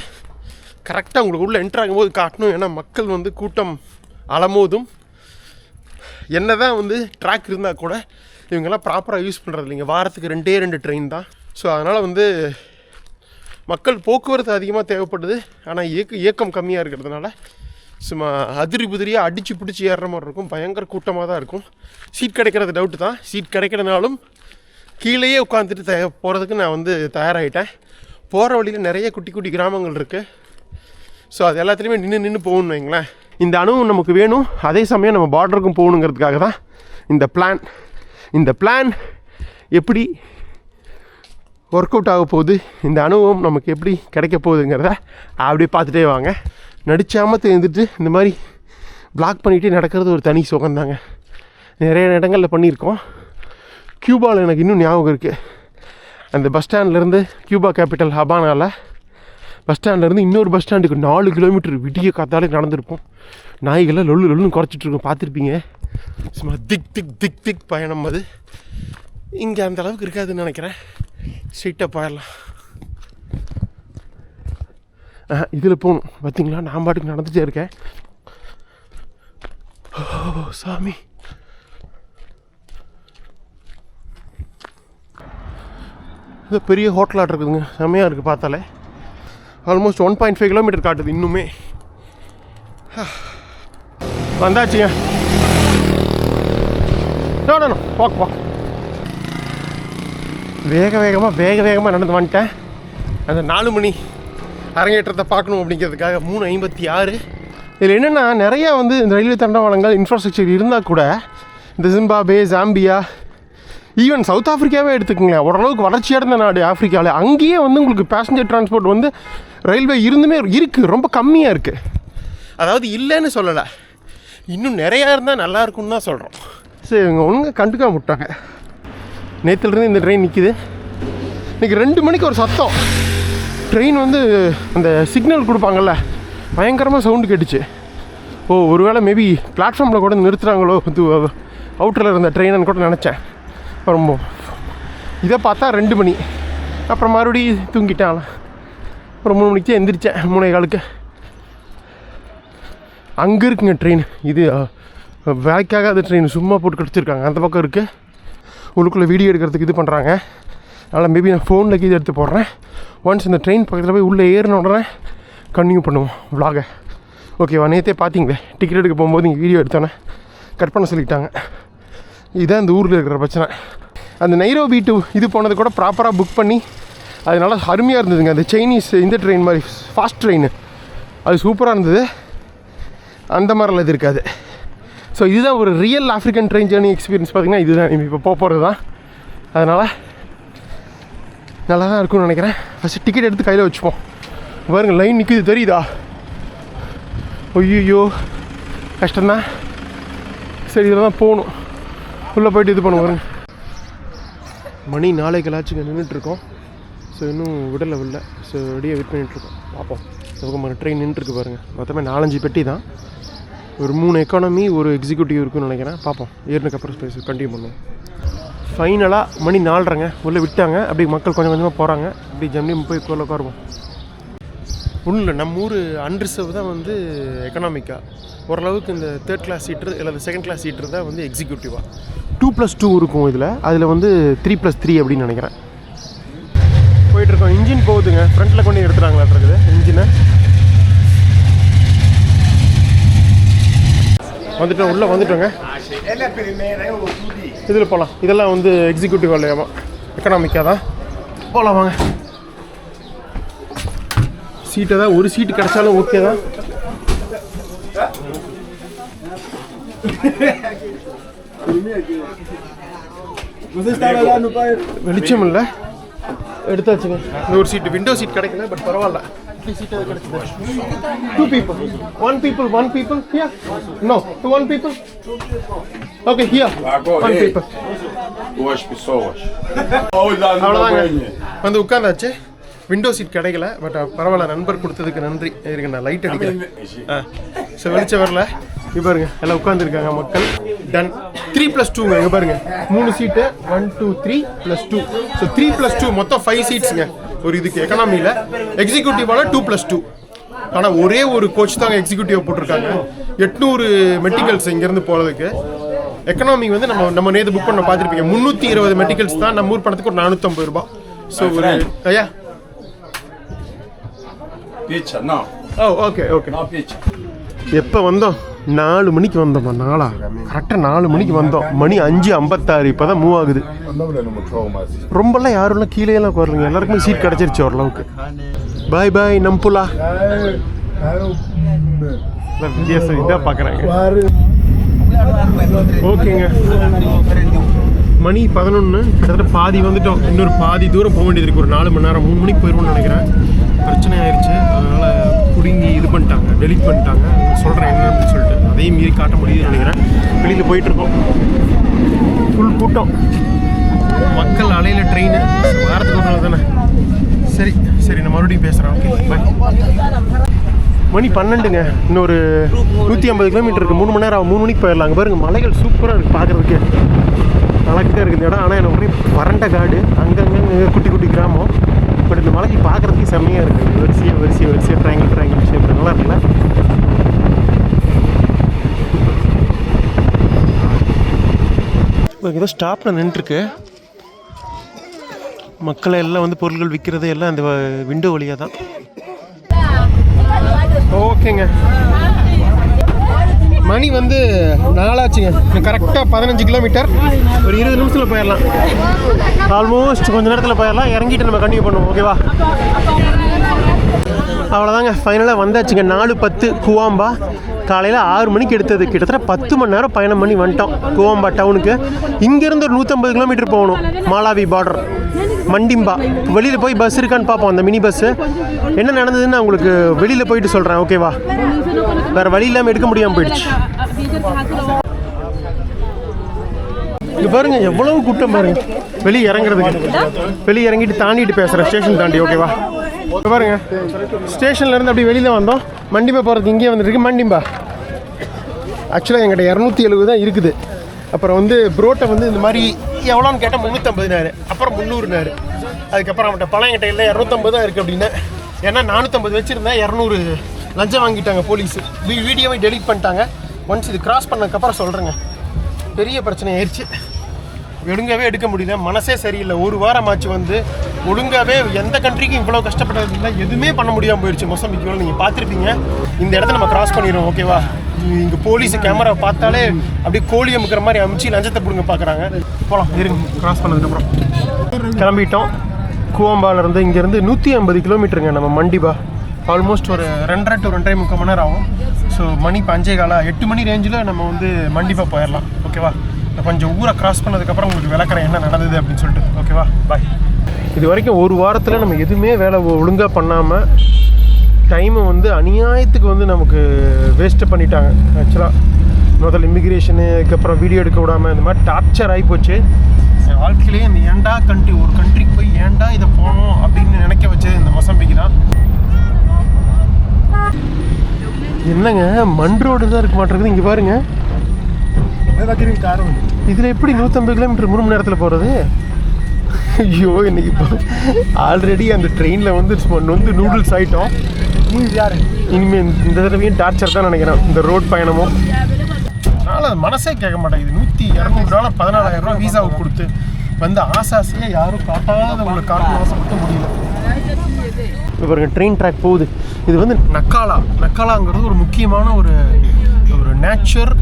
கரெக்டாக உங்களுக்கு உள்ளே என்ட்ரு ஆகும்போது காட்டணும். ஏன்னா மக்கள் வந்து கூட்டம் அலமோதும். என்ன தான் வந்து ட்ராக் இருந்தால் கூட இவங்கெல்லாம் ப்ராப்பராக யூஸ் பண்ணுறது இல்லைங்க. வாரத்துக்கு 2 ட்ரெயின் தான். ஸோ அதனால் வந்து மக்கள் போக்குவரத்து அதிகமாக தேவைப்படுது. ஆனால் இயக்கம் கம்மியாக இருக்கிறதுனால சும்மா அதிரி புதிரியாக அடித்து பிடிச்சி ஏறுற மாதிரி இருக்கும். பயங்கர கூட்டமாக தான் இருக்கும். சீட் கிடைக்கிறது டவுட்டு தான். சீட் கிடைக்கிறதுனாலும் கீழேயே உட்காந்துட்டு போகிறதுக்கு நான் வந்து தயாராகிட்டேன். போகிற வழியில் நிறைய குட்டி குட்டி கிராமங்கள் இருக்குது. ஸோ அது எல்லாத்துலேயுமே நின்று போகணுன்னு வைங்களேன். இந்த அனுபவம் நமக்கு வேணும். அதே சமயம் நம்ம பார்டருக்கும் போகணுங்கிறதுக்காக தான் இந்த பிளான் எப்படி ஒர்க் அவுட் ஆக போகுது, இந்த அனுபவம் நமக்கு எப்படி கிடைக்க போகுதுங்கிறத அப்படியே பார்த்துட்டே வாங்க. நடிச்சாமல் தெரிஞ்சுட்டு இந்த மாதிரி பிளாக் பண்ணிகிட்டே நடக்கிறது ஒரு தனி சுகம்தாங்க. நிறைய இடங்களில் பண்ணியிருக்கோம். கியூபாவில் எனக்கு இன்னும் ஞாபகம் இருக்குது. அந்த பஸ் ஸ்டாண்ட்லேருந்து கியூபா கேபிட்டல் ஹபானாவில் பஸ் ஸ்டாண்ட்லேருந்து இன்னொரு பஸ் ஸ்டாண்டுக்கு 4 கிலோமீட்டர் விடிய காத்தாலே நடந்திருப்போம். நாய்கள்லாம் லொல்லுன்னு குறைச்சிட்ருக்கோம், பார்த்துருப்பீங்க. சும்மா திக் பயணம். அது இங்கே அந்த அளவுக்கு இருக்காதுன்னு நினைக்கிறேன். ஸ்ட்ரெயிட்டாக போயிடலாம். இதில் போகணும். பார்த்தீங்களா, நான் பாட்டுக்கு நடந்துகிட்டே இருக்கேன். ஓ சாமி. இது பெரிய ஹோட்டலாக இருக்குதுங்க. செம்மையாக இருக்குது பார்த்தாலே. ஆல்மோஸ்ட் 1.5 கிலோமீட்டர் காட்டுது இன்னுமே. வந்தாச்சுங்க. வாக் வேகமாக நடந்து வந்துட்டேன். அந்த 4 மணி அரங்கேற்றத்தை பார்க்கணும் அப்படிங்கிறதுக்காக. 3:56. இதில் என்னென்னா நிறையா வந்து இந்த ரயில்வே தண்டவாளங்கள் இன்ஃப்ராஸ்ட்ரக்சர் இருந்தால் கூட இந்த ஜிம்பாப்வே, ஜாம்பியா, ஈவன் சவுத் ஆஃப்ரிக்காவே எடுத்துக்கோங்களேன், ஓரளவுக்கு வளர்ச்சியடைந்த நாடு ஆஃப்ரிக்காவில். அங்கேயே வந்து உங்களுக்கு பேசஞ்சர் டிரான்ஸ்போர்ட் வந்து ரயில்வே இருந்துமே இருக்குது, ரொம்ப கம்மியாக இருக்குது. அதாவது இல்லைன்னு சொல்லலை, இன்னும் நிறையா இருந்தால் நல்லாயிருக்குன்னு தான் சொல்கிறோம். சரி, இவங்க ஒழுங்காக கண்டுக்காம விட்டாங்க. நேற்றுலேருந்து இந்த ட்ரெயின் நிற்கிது. இன்றைக்கி 2 மணிக்கு ஒரு சத்தம். ட்ரெயின் வந்து அந்த சிக்னல் கொடுப்பாங்கள்ல, பயங்கரமாக சவுண்டு கேட்டுச்சு. ஒருவேளை மேபி பிளாட்ஃபார்மில் கூட நிறுத்துகிறாங்களோ, அவுட்டரில் இருந்த ட்ரெயின்னு கூட நினச்சேன். ரொம்ப இதை பார்த்தா 2 மணி. அப்புறம் மறுபடியும் தூங்கிட்டேன். அப்புறம் 3 மணிக்கு எந்திரிச்சேன். 3:15. அங்கே இருக்குங்க ட்ரெயின். இது வேலைக்காக அந்த ட்ரெயின் சும்மா போட்டு கிடச்சிருக்காங்க. அந்த பக்கம் இருக்குது. உள்ளுக்குள்ளே வீடியோ எடுக்கிறதுக்கு இது பண்ணுறாங்க. அதனால் மேபி நான் ஃபோனில் கீது எடுத்து போடுறேன். ஒன்ஸ் இந்த ட்ரெயின் பக்கத்தில் போய் உள்ளே ஏறின உடனே கன்டினியூ பண்ணுவோம் விலாகை. ஓகேவா? நேற்றே பார்த்தீங்களே, டிக்கெட் எடுக்க போகும்போது இங்கே வீடியோ எடுத்தோன்னே கட் பண்ண சொல்லிட்டாங்க. இதுதான் இந்த ஊரில் இருக்கிற பிரச்சனை. அந்த நைரோபி இது போனது கூட ப்ராப்பராக புக் பண்ணி அதனால அருமையாக இருந்ததுங்க. அந்த சைனீஸ் இந்த ட்ரெயின் மாதிரி ஃபாஸ்ட் ட்ரெயின், அது சூப்பராக இருந்தது. அந்த மாதிரிலாம் இது இருக்காது. ஸோ இதுதான் ஒரு real African train journey experience. பார்த்திங்கன்னா இதுதான் இப்போ போகிறது தான். அதனால் நல்லா தான் இருக்கும்னு நினைக்கிறேன். ஃபஸ்ட்டு டிக்கெட் எடுத்து கையில் வச்சுப்போம். பாருங்க, லைன் நிற்குது, தெரியுதா? ஐயோ கஷ்டம்தான். சரி, இதில் தான் போகணும். உள்ளே போய்ட்டு இது பண்ணுவாங்க. மணி 4:00 நின்றுட்டுருக்கோம். ஸோ இன்னும் விடலை. ஸோ ரெடியாக வெயிட் பண்ணிகிட்ருக்கோம். பார்ப்போம். அதுக்கு ட்ரெயின் நின்றுருக்கு பாருங்கள். மொத்தமே 4-5 பெட்டி தான். ஒரு 3 எக்கானமி, ஒரு எக்ஸிக்யூட்டிவ் இருக்குன்னு நினைக்கிறேன். பார்ப்போம். ஏறினதுக்கப்புறம் ஸ்பேஸ் கண்டினியூ பண்ணுவோம். ஃபைனலாக மணி 4:30 உள்ளே விட்டாங்க. அப்படி மக்கள் கொஞ்சம் கொஞ்சமாக போகிறாங்க. அப்படி ஜம்னி போய் உட்காருவோம். ஒன்றும் இல்லை, நம்ம ஊர் அன்ரிசர்வ் தான் வந்து எக்கனாமிக்காக. ஓரளவுக்கு இந்த 3rd கிளாஸ் சீட்ரு இல்லை 2nd கிளாஸ் சீட்ரு தான் வந்து எக்ஸிக்யூட்டிவாக. 2+2 இருக்கும் இதில். அதில் வந்து 3+3 அப்படின்னு நினைக்கிறேன். போயிட்டுருக்கோம். இன்ஜின் போகுதுங்க. ஃப்ரண்ட்டில் கொண்டு எடுத்துகிறாங்களா இருக்குது இன்ஜினை. வந்துட்டோம், உள்ளே வந்துட்டோங்க. இதில் போகலாம். இதெல்லாம் வந்து எக்ஸிக்யூட்டிவ் இல்லையாமா, எக்கனாமிக்காக தான். போகலாம் வாங்க. சீட்டை தான், ஒரு சீட்டு கிடைச்சாலும் ஓகே தான். வெளிச்சம் இல்லை, எடுத்தாச்சுங்க. இந்த ஒரு சீட்டு விண்டோ சீட் கிடைக்கல, பட் பரவாயில்ல. Seat கிடைச்சது. 2 people. 1 people. Here. No, 1 people. Okay, here. 1 people. Duas pessoas. அவ்வளோதாங்க, வந்து உட்காந்தாச்சு. விண்டோ சீட் கிடைக்கல, பட் பரவாயில்ல, நண்பர் கொடுத்ததுக்கு நன்றி. இருக்கு, நான் லைட் அடிக்கிறேன். ஸோ வெளிச்சம் வரல. இப்போ பாருங்க, எல்லாம் உட்காந்துருக்காங்க மக்கள். டன். 3+2ங்க. இங்கே பாருங்க, 3 சீட்டு. 1 2 3 +2. ஸோ 3+2 மொத்தம் 5 சீட்ஸுங்க ஒரு இதுக்கு. எக்கனாமியில் எக்ஸிக்யூட்டிவால 2+2. ஆனால் ஒரே ஒரு கோச் தாங்க எக்ஸிக்யூட்டிவ் போட்டிருக்காங்க. 800 மெடிக்கல்ஸ் இங்கேருந்து போகிறதுக்கு. எக்கனாமி வந்து நம்ம நேற்று புக் பண்ண பார்த்துருப்பீங்க. 320 மெடிக்கல்ஸ் தான். நம்ம ஊர் பணத்துக்கு ஒரு 450 ரூபா. ஸோ ஒரு ஐயா Pizza, não. ஓ ஓகே. Não pizza. எப்போ வந்தோம்? 4 மணிக்கு வந்தோம்மா. கரெக்டாக 4 மணிக்கு வந்தோம். மணி 5:56. இப்போ தான் மூவ் ஆகுது. ரொம்பலாம் யாரும் கீழேலாம் வரலைங்க, எல்லாருக்குமே சீட் கிடச்சிருச்சு ஓரளவுக்கு. பாய் பாய் நம்புலா. வித்தியாசம் இதாக பார்க்குறாங்க. ஓகேங்க, மணி 11. கிட்டத்தட்ட பாதி வந்துட்டோம். இன்னொரு பாதி தூரம் போக வேண்டியது இருக்குது. ஒரு 4 மணி நேரம். 3 மணிக்கு போயிடுவோம்னு நினைக்கிறேன். பிரச்சனை ஆயிடுச்சு, அதனால் பிடுங்கி இது பண்ணிட்டாங்க, டெலிட் பண்ணிட்டாங்க. சொல்கிறேன் என்ன அப்படின்னு சொல்லிட்டு. அதையும் மீறி காட்ட முடியுதுன்னு நினைக்கிறேன். வெளியில் போயிட்டுருக்கோம். ஃபுல் கூட்டம், மக்கள் அலையில் ட்ரெயின். வாரத்துக்கு ஒரு நாள் தானே. சரி நான் மறுபடியும் பேசுகிறேன். Okay bye. மணி 12ங்க. இன்னொரு 150 கிலோமீட்டர் இருக்குது. 3 மணி நேரம். 3 மணிக்கு போயிடலாம். அங்கே பாருங்கள், மலைகள் சூப்பராக இருக்குது பார்க்குறதுக்கு. அழகாக இருக்குது இந்த இடம். ஆனால் எனக்கு ஒரே வறண்ட காடு, அங்கங்கே குட்டி குட்டி கிராமம். பட் இந்த மலைக்கு பார்க்குறதுக்கு செம்மையாக இருக்குது. வரிசையாக ட்ரையாங்கிள் ஷேப் நல்லா இருக்குல்ல. ஏதோ ஸ்டாப்பில் நின்றுருக்கு. மக்களை எல்லாம் வந்து பொருட்கள் விற்கிறது எல்லாம் அந்த விண்டோ வழியாக தான். ஓகேங்க, மணி வந்து 4 ஆச்சுங்க. கரெக்டாக 15 கிலோமீட்டர். ஒரு 20 நிமிஷத்தில் போயிடலாம். ஆல்மோஸ்ட் கொஞ்சம் நேரத்தில் போயிடலாம். இறங்கிட்டு நம்ம கண்டினியூ பண்ணுவோம். ஓகேவா? அவ்வளோதாங்க, ஃபைனலாக வந்தாச்சுங்க. 4:10 குவாம்பா. காலையில் 6 மணிக்கு எடுத்தது. கிட்டத்தட்ட 10 மணி நேரம் பயணம் பண்ணி வந்துட்டோம் குவாம்பா டவுனுக்கு. இங்கேருந்து ஒரு 150 கிலோமீட்டர் போகணும். Malawi border Mandimba. வெளியில் போய் பஸ் இருக்கான்னு பார்ப்போம், அந்த மினி பஸ்ஸு. என்ன நடந்ததுன்னு உங்களுக்கு வெளியில் போயிட்டு சொல்கிறேன். ஓகேவா? வேறு வழி இல்லாமல் எடுக்க முடியாமல் போயிடுச்சு. இங்கே பாருங்க, எவ்வளவு கூட்டம் பாருங்க. வெளியே இறங்கிட்டு தாண்டிட்டு பேசுகிறேன், ஸ்டேஷன் தாண்டி. ஓகேவா? பாருங்க, ஸ்டேஷன்லேருந்து அப்படி வெளியில் வந்தோம். மண்டிம்பா போகிறதுக்கு இங்கே வந்துருக்கு. மண்டிம்பா ஆக்சுவலாக எங்கிட்ட 270 தான் இருக்குது. அப்புறம் வந்து புரோட்டை வந்து இந்த மாதிரி எவ்வளோன்னு கேட்டால் 350. அப்புறம் 300. அதுக்கப்புறம் அவன்கிட்ட பணம் என்கிட்ட இல்லை, 250 தான் இருக்குது அப்படின்னு. ஏன்னா 450 வச்சுருந்தேன். 200 லஞ்சம் வாங்கிட்டாங்க போலீஸு. வீடியோவை டெலிட் பண்ணிட்டாங்க. ஒன்ஸ் இது கிராஸ் பண்ணதுக்கப்புறம் சொல்கிறேங்க. பெரிய பிரச்சனை ஆயிடுச்சு. ஒழுங்காகவே எடுக்க முடியல. மனசே சரியில்லை. ஒரு வாரமாச்சு வந்து ஒழுங்காகவே எந்த கண்ட்ரிக்கும் இவ்வளோ கஷ்டப்பட்டது இல்லை. எதுவுமே பண்ண முடியாமல் போயிடுச்சு. மொசம்பிக்கு நீங்கள் பார்த்துருப்பீங்க. இந்த இடத்த நம்ம கிராஸ் பண்ணிடுவோம். ஓகேவா? இங்கே போலீஸு கேமரா பார்த்தாலே அப்படியே கோழி அமுக்கிற மாதிரி அமுச்சு லஞ்சத்தை பிடுங்க பார்க்குறாங்க. போகலாம் இருங்க. கிராஸ் பண்ணதுக்கப்புறம் கிளம்பிட்டோம். குவாம்பாலேருந்து இங்கேருந்து 150 கிலோமீட்டருங்க நம்ம மண்டிபா. ஆல்மோஸ்ட் ஒரு 2.5 to 2.25 மணி நேரம் ஆகும். ஸோ மணி இப்போ 5:15, 8 மணி ரேஞ்சில் நம்ம வந்து மண்டிபா போயிடலாம். ஓகேவா? கொஞ்சம் ஊரை கிராஸ் பண்ணதுக்கப்புறம் உங்களுக்கு விளக்குறேன் என்ன நடந்தது அப்படின்னு சொல்லிட்டு. ஓகேவா? பாய். இது வரைக்கும் ஒரு வாரத்தில் நம்ம எதுவுமே வேலை ஒழுங்காக பண்ணாமல் டைமை வந்து அநியாயத்துக்கு வந்து நமக்கு வேஸ்ட்டு பண்ணிட்டாங்க. ஆக்சுவலாக முதல் இமிக்ரேஷனு, அதுக்கப்புறம் வீடியோ எடுக்க விடாமல் இந்த மாதிரி டார்ச்சர் ஆகிப்போச்சு. என் வாழ்க்கையிலேயே இந்த ஏண்டா ஒரு கண்ட்ரிக்கு போய் ஏண்டா இதை போகணும் அப்படின்னு நினைக்க வச்சது இந்த மொசம்பிக்கு தான். என்னங்க மண் ரோடு தான் இருக்க மாட்டேங்குது. இங்கே பாருங்க, இதில் எப்படி 150 கிலோமீட்டர் 3 மணி நேரத்தில் போகிறது? ஐயோ, இன்னைக்கு இப்போ ஆல்ரெடி அந்த ட்ரெயினில் வந்து நூடுல்ஸ் ஆகிட்டோம். இனிமேல் இந்த தடவையும் டார்ச்சர் தான் நினைக்கிறேன் இந்த ரோட் பயணமும். அதனால் அது மனசே கேட்க மாட்டேங்குது. $200 $14,000 ரூபா வீசாவுக்கு கொடுத்து வந்து ஆசாசியாக யாரும் காட்டாத உங்களுக்கு காட்டணும் ஆசைப்பட்டு முடியல. இப்போ பாருங்க, ட்ரெயின் ட்ராக் போகுது. இது வந்து நக்காலாங்கிறது ஒரு முக்கியமான ஒரு நேச்சர்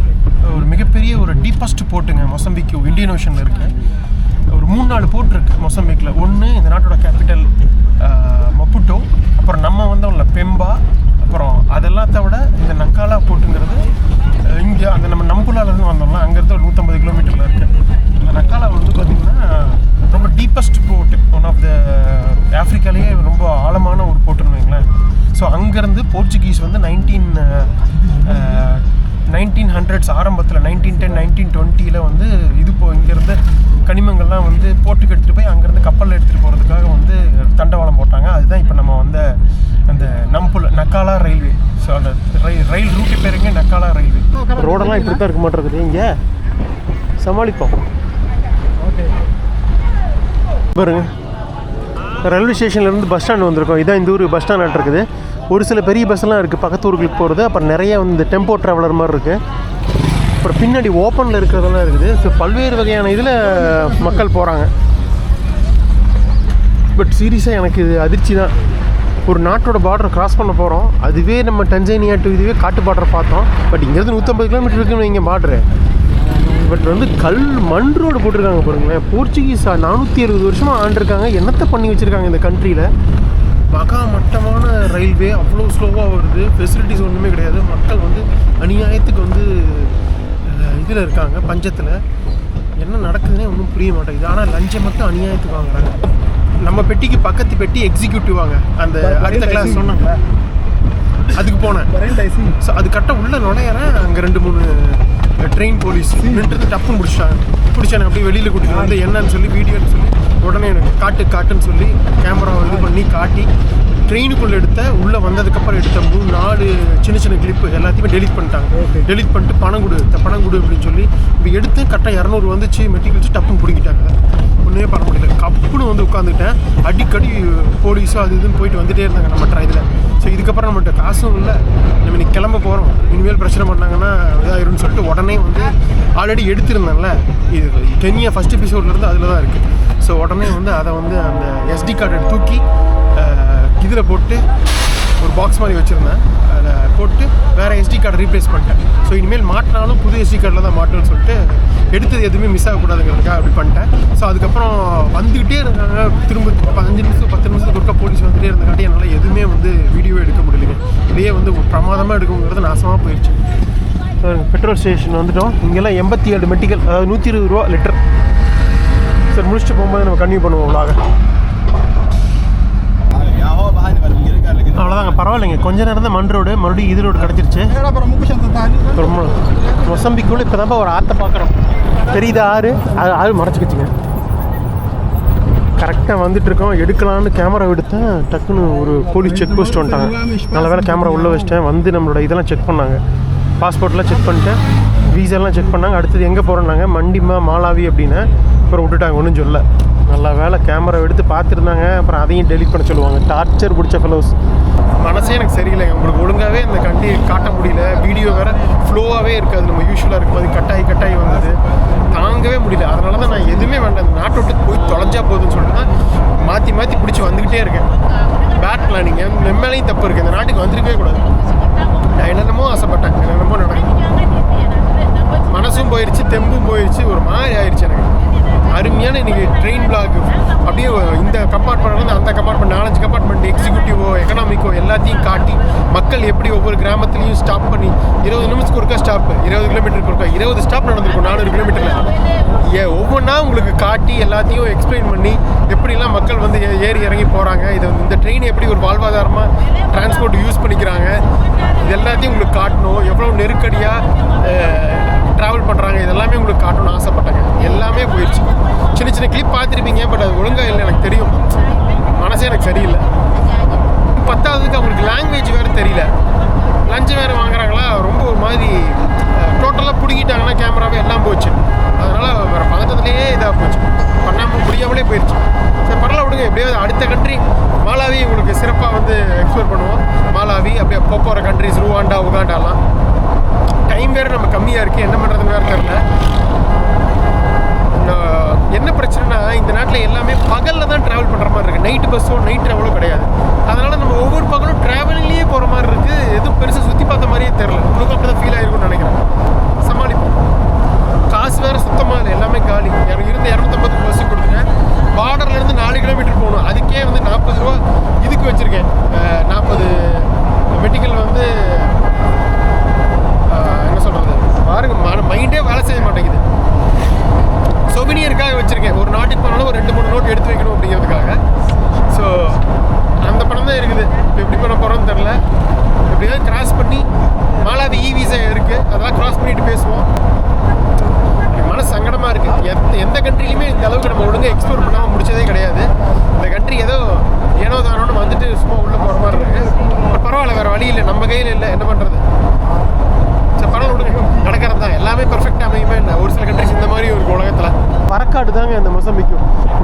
ஒரு மிகப்பெரிய ஒரு டீப்பஸ்ட் போர்ட்டுங்க மொசம்பிக் இந்தியன் ஓஷனில் இருக்குது. ஒரு 3-4 போர்ட் இருக்குது மொசம்பிக்கில். ஒன்று இந்த நாட்டோட கேபிட்டல் மப்புட்டோ, அப்புறம் நம்ம வந்தோம்ல பெம்பா, அப்புறம் அதெல்லாத்த விட இந்த நக்காலா போர்ட்டுங்கிறது இங்கே அந்த நம்ம நம்புலாலேருந்து வந்தோம்ல அங்கேருந்து ஒரு 150 கிலோமீட்டரில் இருக்குது. இந்த நக்காலா வந்து பார்த்திங்கன்னா ரொம்ப deepest port, one of the ஆஃப்ரிக்காலேயே ரொம்ப ஆழமான ஒரு போர்ட்டுன்னு வைங்களேன். ஸோ அங்கேருந்து போர்ச்சுகீஸ் வந்து 1900s ஆரம்பத்தில் 1910 1920 வந்து இது இங்கேருந்து கனிமங்கள்லாம் வந்து போட்டு கட்டிட்டு போய் அங்கேருந்து கப்பலில் எடுத்துகிட்டு போகிறதுக்காக வந்து தண்டவாளம் போட்டாங்க. அதுதான் இப்போ நம்ம வந்து அந்த நக்காலா ரயில்வே. ஸோ அந்த ரயில் ரூட்டு பேருங்க நக்காலா ரயில்வே. ரோடெல்லாம் இப்படி தான் இருக்க மாட்டேங்குது, இங்கே சமாளிப்போம். ஓகே பாருங்க, ரயில்வே ஸ்டேஷன்லேருந்து பஸ் ஸ்டாண்ட் வந்திருக்கோம். இதான் இந்த ஊர் பஸ் ஸ்டாண்ட் இருக்குது. ஒரு சில பெரிய பஸ்ஸெல்லாம் இருக்குது பக்கத்து ஊர்களுக்கு போகிறது. அப்புறம் நிறைய வந்து இந்த டெம்போ ட்ராவலர் மாதிரி இருக்குது. அப்புறம் பின்னாடி ஓப்பனில் இருக்கிறதெல்லாம் இருக்குது. ஸோ பல்வேறு வகையான இதில் மக்கள் போகிறாங்க. பட் சீரியஸாக எனக்கு இது அதிர்ச்சி தான். ஒரு நாட்டோட பார்டரை கிராஸ் பண்ண போகிறோம். அதுவே நம்ம டன்சானியா டு இதுவே காட்டு பார்டரை பார்த்தோம். பட் இங்கேருந்து 150 கிலோமீட்டர் இருக்குன்னு இங்கே பார்டரு. பட் வந்து மண் ரோடு போட்டிருக்காங்க பாருங்களேன். போர்ச்சுகீஸ் 460 வருஷமாக ஆண்டிருக்காங்க. என்னத்தை பண்ணி வச்சுருக்காங்க இந்த கண்ட்ரியில். மகா மட்டமான ரயில்வே, அவ்வளோ ஸ்லோவாக வருது. ஃபெசிலிட்டிஸ் ஒன்றுமே கிடையாது. மக்கள் வந்து அநியாயத்துக்கு வந்து இதில் இருக்காங்க, பஞ்சத்தில். என்ன நடக்குதுன்னே ஒன்றும் புரிய மாட்டேங்குது. ஆனால் லஞ்சம் மட்டும் அநியாயத்துக்கு வாங்குறாங்க. நம்ம பெட்டிக்கு பக்கத்து பெட்டி எக்ஸிக்யூட்டிவ் வாங்க, அந்த அடுத்த கிளாஸ் சொன்னாங்க அதுக்கு போனேன். ஸோ அது கரெக்டாக உள்ளே நுழையிறேன். அங்கே 2-3 ட்ரெயின் போலீஸ் நின்றுட்டு டப்புன்னு பிடிச்சாங்க. அப்படியே வெளியில் கூட்டிட்டு வந்து என்னன்னு சொல்லி வீடியோன்னு சொல்லி உடனே எனக்கு காட்டுன்னு சொல்லி கேமரா இது பண்ணி காட்டி ட்ரெயினுக்குள்ளே உள்ளே வந்ததுக்கப்புறம் எடுத்த 3-4 சின்ன கிளிப்பு எல்லாத்தையுமே டெலிட் பண்ணிட்டாங்க. டெலிட் பண்ணிட்டு பணம் கொடு அப்படின்னு சொல்லி இப்போ எடுத்து கரெக்டாக 200 வந்துச்சு. மெட்டிக்கல்ஸ் டப்புன்னு பிடிக்கிட்டாங்க. ஒன்றுமே பண்ண முடியல. கப்புன்னு வந்து உட்காந்துக்கிட்டேன். அடிக்கடி போலீஸோ அது இதுன்னு போயிட்டு வந்துகிட்டே இருந்தாங்க நம்ம இதில். ஸோ இதுக்கப்புறம் நம்மகிட்ட காசும் இல்லை, நம்ம இன்னைக்கு கிளம்ப போகிறோம், இனிமேல் பிரச்சனை பண்ணாங்கன்னா இதாகிரும்னு சொல்லிட்டு உடனே வந்து ஆல்ரெடி எடுத்திருந்தேன்ல இது கென்யா ஃபஸ்ட் எபிசோட்லேருந்து அதில் தான் இருக்குது. ஸோ உடனே வந்து அதை வந்து அந்த SD கார்டை தூக்கி இதில் போட்டு ஒரு பாக்ஸ் மாதிரி வச்சுருந்தேன். அதில் போட்டு வேறு SD கார்டை ரீப்ளேஸ் பண்ணிட்டேன். ஸோ இனிமேல் மாட்டினாலும் புது SD கார்டில் தான் மாட்டணும்னு சொல்லிட்டு எடுத்தது எதுவுமே மிஸ் ஆகக்கூடாதுங்கிறதுக்காக அப்படி பண்ணிட்டேன். ஸோ அதுக்கப்புறம் வந்துக்கிட்டே இருந்தாங்க. திரும்ப 5 நிமிஷம் 10 நிமிஷத்துக்கு ஒருக்கா போலீஸ் வந்துகிட்டே இருந்தங்காட்டி என்னால் எதுவுமே வந்து வீடியோ எடுக்க முடியலைங்க. இதே வந்து பிரமாதமாக எடுக்குங்கிறது நாசமாக போயிடுச்சு. ஸோ பெட்ரோல் ஸ்டேஷன் வந்துவிட்டோம். இங்கெல்லாம் 87 மெட்டிக்கல், அதாவது 120 ரூபா லிட்டர். சரி முடிச்சுட்டு போகும்போது நம்ம கன்டினியூ பண்ணுவோம் vlog. அவ்வளோதாங்க, பரவாயில்லைங்க. கொஞ்ச நேரம் தான் மண் ரோடு, மறுபடியும் இது ரோடு கிடச்சிருச்சு. ரொம்ப மொசம்பிக்குள்ள இப்போ தான் ஒரு ஆற்றை பார்க்குறோம். தெரியுது ஆறு, ஆறு மறைச்சிக்கிச்சுங்க. கரெக்டாக வந்துட்டுருக்கோம். எடுக்கலான்னு கேமரா எடுத்தேன். டக்குன்னு ஒரு போலீஸ் செக் போஸ்ட் வந்துட்டாங்க. நல்ல வேலை கேமரா உள்ளே வச்சிட்டேன். வந்து நம்மளோட இதெல்லாம் செக் பண்ணாங்க. பாஸ்போர்ட்லாம் செக் பண்ணிட்டேன், வீசாலாம் செக் பண்ணாங்க. அடுத்தது எங்கே போகிறோன்னாங்க, மண்டிமா மாலாவி அப்படின்னு. அப்புறம் விட்டுட்டாங்க, ஒன்றும் சொல்ல. நல்ல வேலை கேமரா எடுத்து பார்த்துருந்தாங்க. அப்புறம் அதையும் டெலிட் பண்ண சொல்லுவாங்க. டார்ச்சர் பிடிச்ச ஃபெலோஸ். மனசே எனக்கு சரியில்லைங்க. உங்களுக்கு ஒழுங்காகவே இந்த கண்டி காட்ட முடியல. வீடியோ வேறு ஃப்ளோவாகவே இருக்காது. நம்ம யூஸ்வலாக இருக்கும்போது கட்டாயி வந்தது தாங்கவே முடியல. அதனால தான் நான் எதுவுமே வேண்டாம், இந்த நாட்டை விட்டு போய் தொலைஞ்சா போகுதுன்னு சொல்லிட்டு தான் மாற்றி பிடிச்சி வந்துக்கிட்டே இருக்கேன். பேட் பிளானிங் எம்எல்ஏயும் தப்பு இருக்குது. இந்த நாட்டுக்கு வந்துருக்கவே கூடாது. நான் என்னென்னமோ ஆசைப்பட்டேன், என்னென்னமோ நடக்கும். மனசும் போயிடுச்சு, தெம்பும் போயிடுச்சு, ஒரு மாதிரி ஆயிடுச்சு எனக்கு. அருமையான இன்றைக்கி ட்ரெயின் பிளாக் அப்படியே இந்த கம்பார்ட்மெண்ட்லேருந்து அந்த கம்பார்ட்மெண்ட் 4-5 கம்பார்ட்மெண்ட் எக்ஸிக்யூட்டிவோ எக்கனாமிக்கோ எல்லாத்தையும் காட்டி மக்கள் எப்படி ஒவ்வொரு கிராமத்துலேயும் ஸ்டாப் பண்ணி 20 நிமிஷத்துக்கு ஒருக்கா ஸ்டாப், 20 கிலோமீட்டருக்கு ஒருக்கா 20 ஸ்டாப் நடந்திருக்கும் 400 கிலோமீட்டரில். ஒவ்வொன்றா உங்களுக்கு காட்டி எல்லாத்தையும் எக்ஸ்பிளைன் பண்ணி எப்படிலாம் மக்கள் வந்து ஏறி இறங்கி போகிறாங்க, இதை இந்த ட்ரெயினை எப்படி ஒரு வாழ்வாதாரமாக டிரான்ஸ்போர்ட் யூஸ் பண்ணிக்கிறாங்க, இது எல்லாத்தையும் உங்களுக்கு காட்டணும். எவ்வளோ நெருக்கடியாக ட்ராவல் பண்ணுறாங்க, இதெல்லாமே உங்களுக்கு காட்டணும்னு ஆசைப்பட்டாங்க. எல்லாமே போயிடுச்சு. சின்ன கிளிப் பார்த்துருப்பீங்க, பட் அது ஒழுங்காக இல்லை, எனக்கு தெரியும். மனசே எனக்கு சரியில்லை. 10ஆவதுக்கு அவங்களுக்கு லாங்குவேஜ் வேறு தெரியல, லஞ்சம் வேறு வாங்குறாங்களா, ரொம்ப ஒரு மாதிரி டோட்டலாக பிடிக்கிட்டாங்கன்னா கேமராவே எல்லாம் போச்சு. அதனால் வேறு பதட்டத்துலேயே இதாக போச்சு, பண்ணாமல் முடியாமலே போயிடுச்சு. சரி பரவாயில்ல விடுங்க, எப்படியாவது அடுத்த கண்ட்ரி மாலாவி உங்களுக்கு சிறப்பாக வந்து எக்ஸ்ப்ளோர் பண்ணுவோம். மாலாவி அப்படியே போகிற கண்ட்ரிஸ் ருவாண்டா, உகாண்டாலாம். டைம் வேறு நம்ம கம்மியாக இருக்குது, என்ன பண்ணுறதுன்னு வேறு தெரில. என்ன பிரச்சனைனா இந்த நாட்டில் எல்லாமே பகலில் தான் ட்ராவல் பண்ணுற மாதிரி இருக்குது. நைட்டு பஸ்ஸோ நைட் ட்ராவலோ கிடையாது. அதனால் நம்ம ஒவ்வொரு பகலும் ட்ராவலிங்லேயே போகிற மாதிரி இருக்குது. எதுவும் பெருசாக சுற்றி பார்த்த மாதிரியே தெரில. உங்களுக்கு அப்படி தான் ஃபீல் ஆகிருக்கும்னு நினைக்கிறேன். சமாளிப்போம்.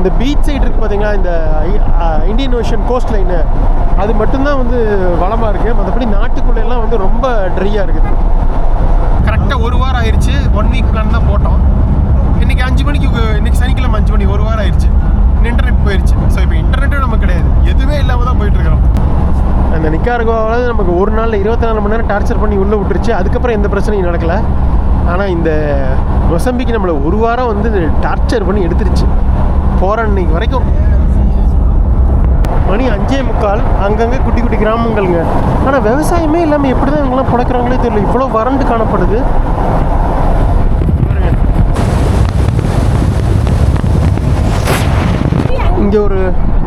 இந்த பீச் சைடு இருக்குது பார்த்தீங்களா, இந்த இந்தியன் ஓஷன் கோஸ்ட் லைனு, அது மட்டும்தான் வந்து வளமாக இருக்குது. மற்றபடி நாட்டுக்குள்ளெல்லாம் வந்து ரொம்ப ட்ரையாக இருக்குது. கரெக்டாக ஒரு வாரம் ஆயிடுச்சு. 1 வீக் பிளான் தான் போட்டோம். இன்றைக்கி 5 மணிக்கு, இன்றைக்கி சனிக்கிழமை 5 மணி, ஒரு வாரம் ஆயிடுச்சு. இன்டர்நெட் போயிடுச்சு. ஸோ இப்போ இன்டர்நெட்டும் நமக்கு கிடையாது, எதுவுமே இல்லாமல் தான் போயிட்டுருக்கிறோம். அந்த நிக்காரகுவாவில் நமக்கு ஒரு நாளில் 24 மணி நேரம் டார்ச்சர் பண்ணி உள்ளே விட்டுருச்சு. அதுக்கப்புறம் எந்த பிரச்சனையும் நடக்கலை. ஆனால் இந்த மொசம்பிக்கு நம்மளை ஒரு வாரம் வந்து டார்ச்சர் பண்ணி எடுத்துருச்சு. போகிற அன்னைக்கு வரைக்கும். மணி 5:45. அங்கங்கே குட்டி குட்டி கிராமங்கள்ங்க. ஆனால் விவசாயமே இல்லாமல் எப்படி தான் இவங்கெல்லாம் பிழைக்கிறாங்களே தெரியல. இவ்வளோ வறண்டு காணப்படுது. இங்கே ஒரு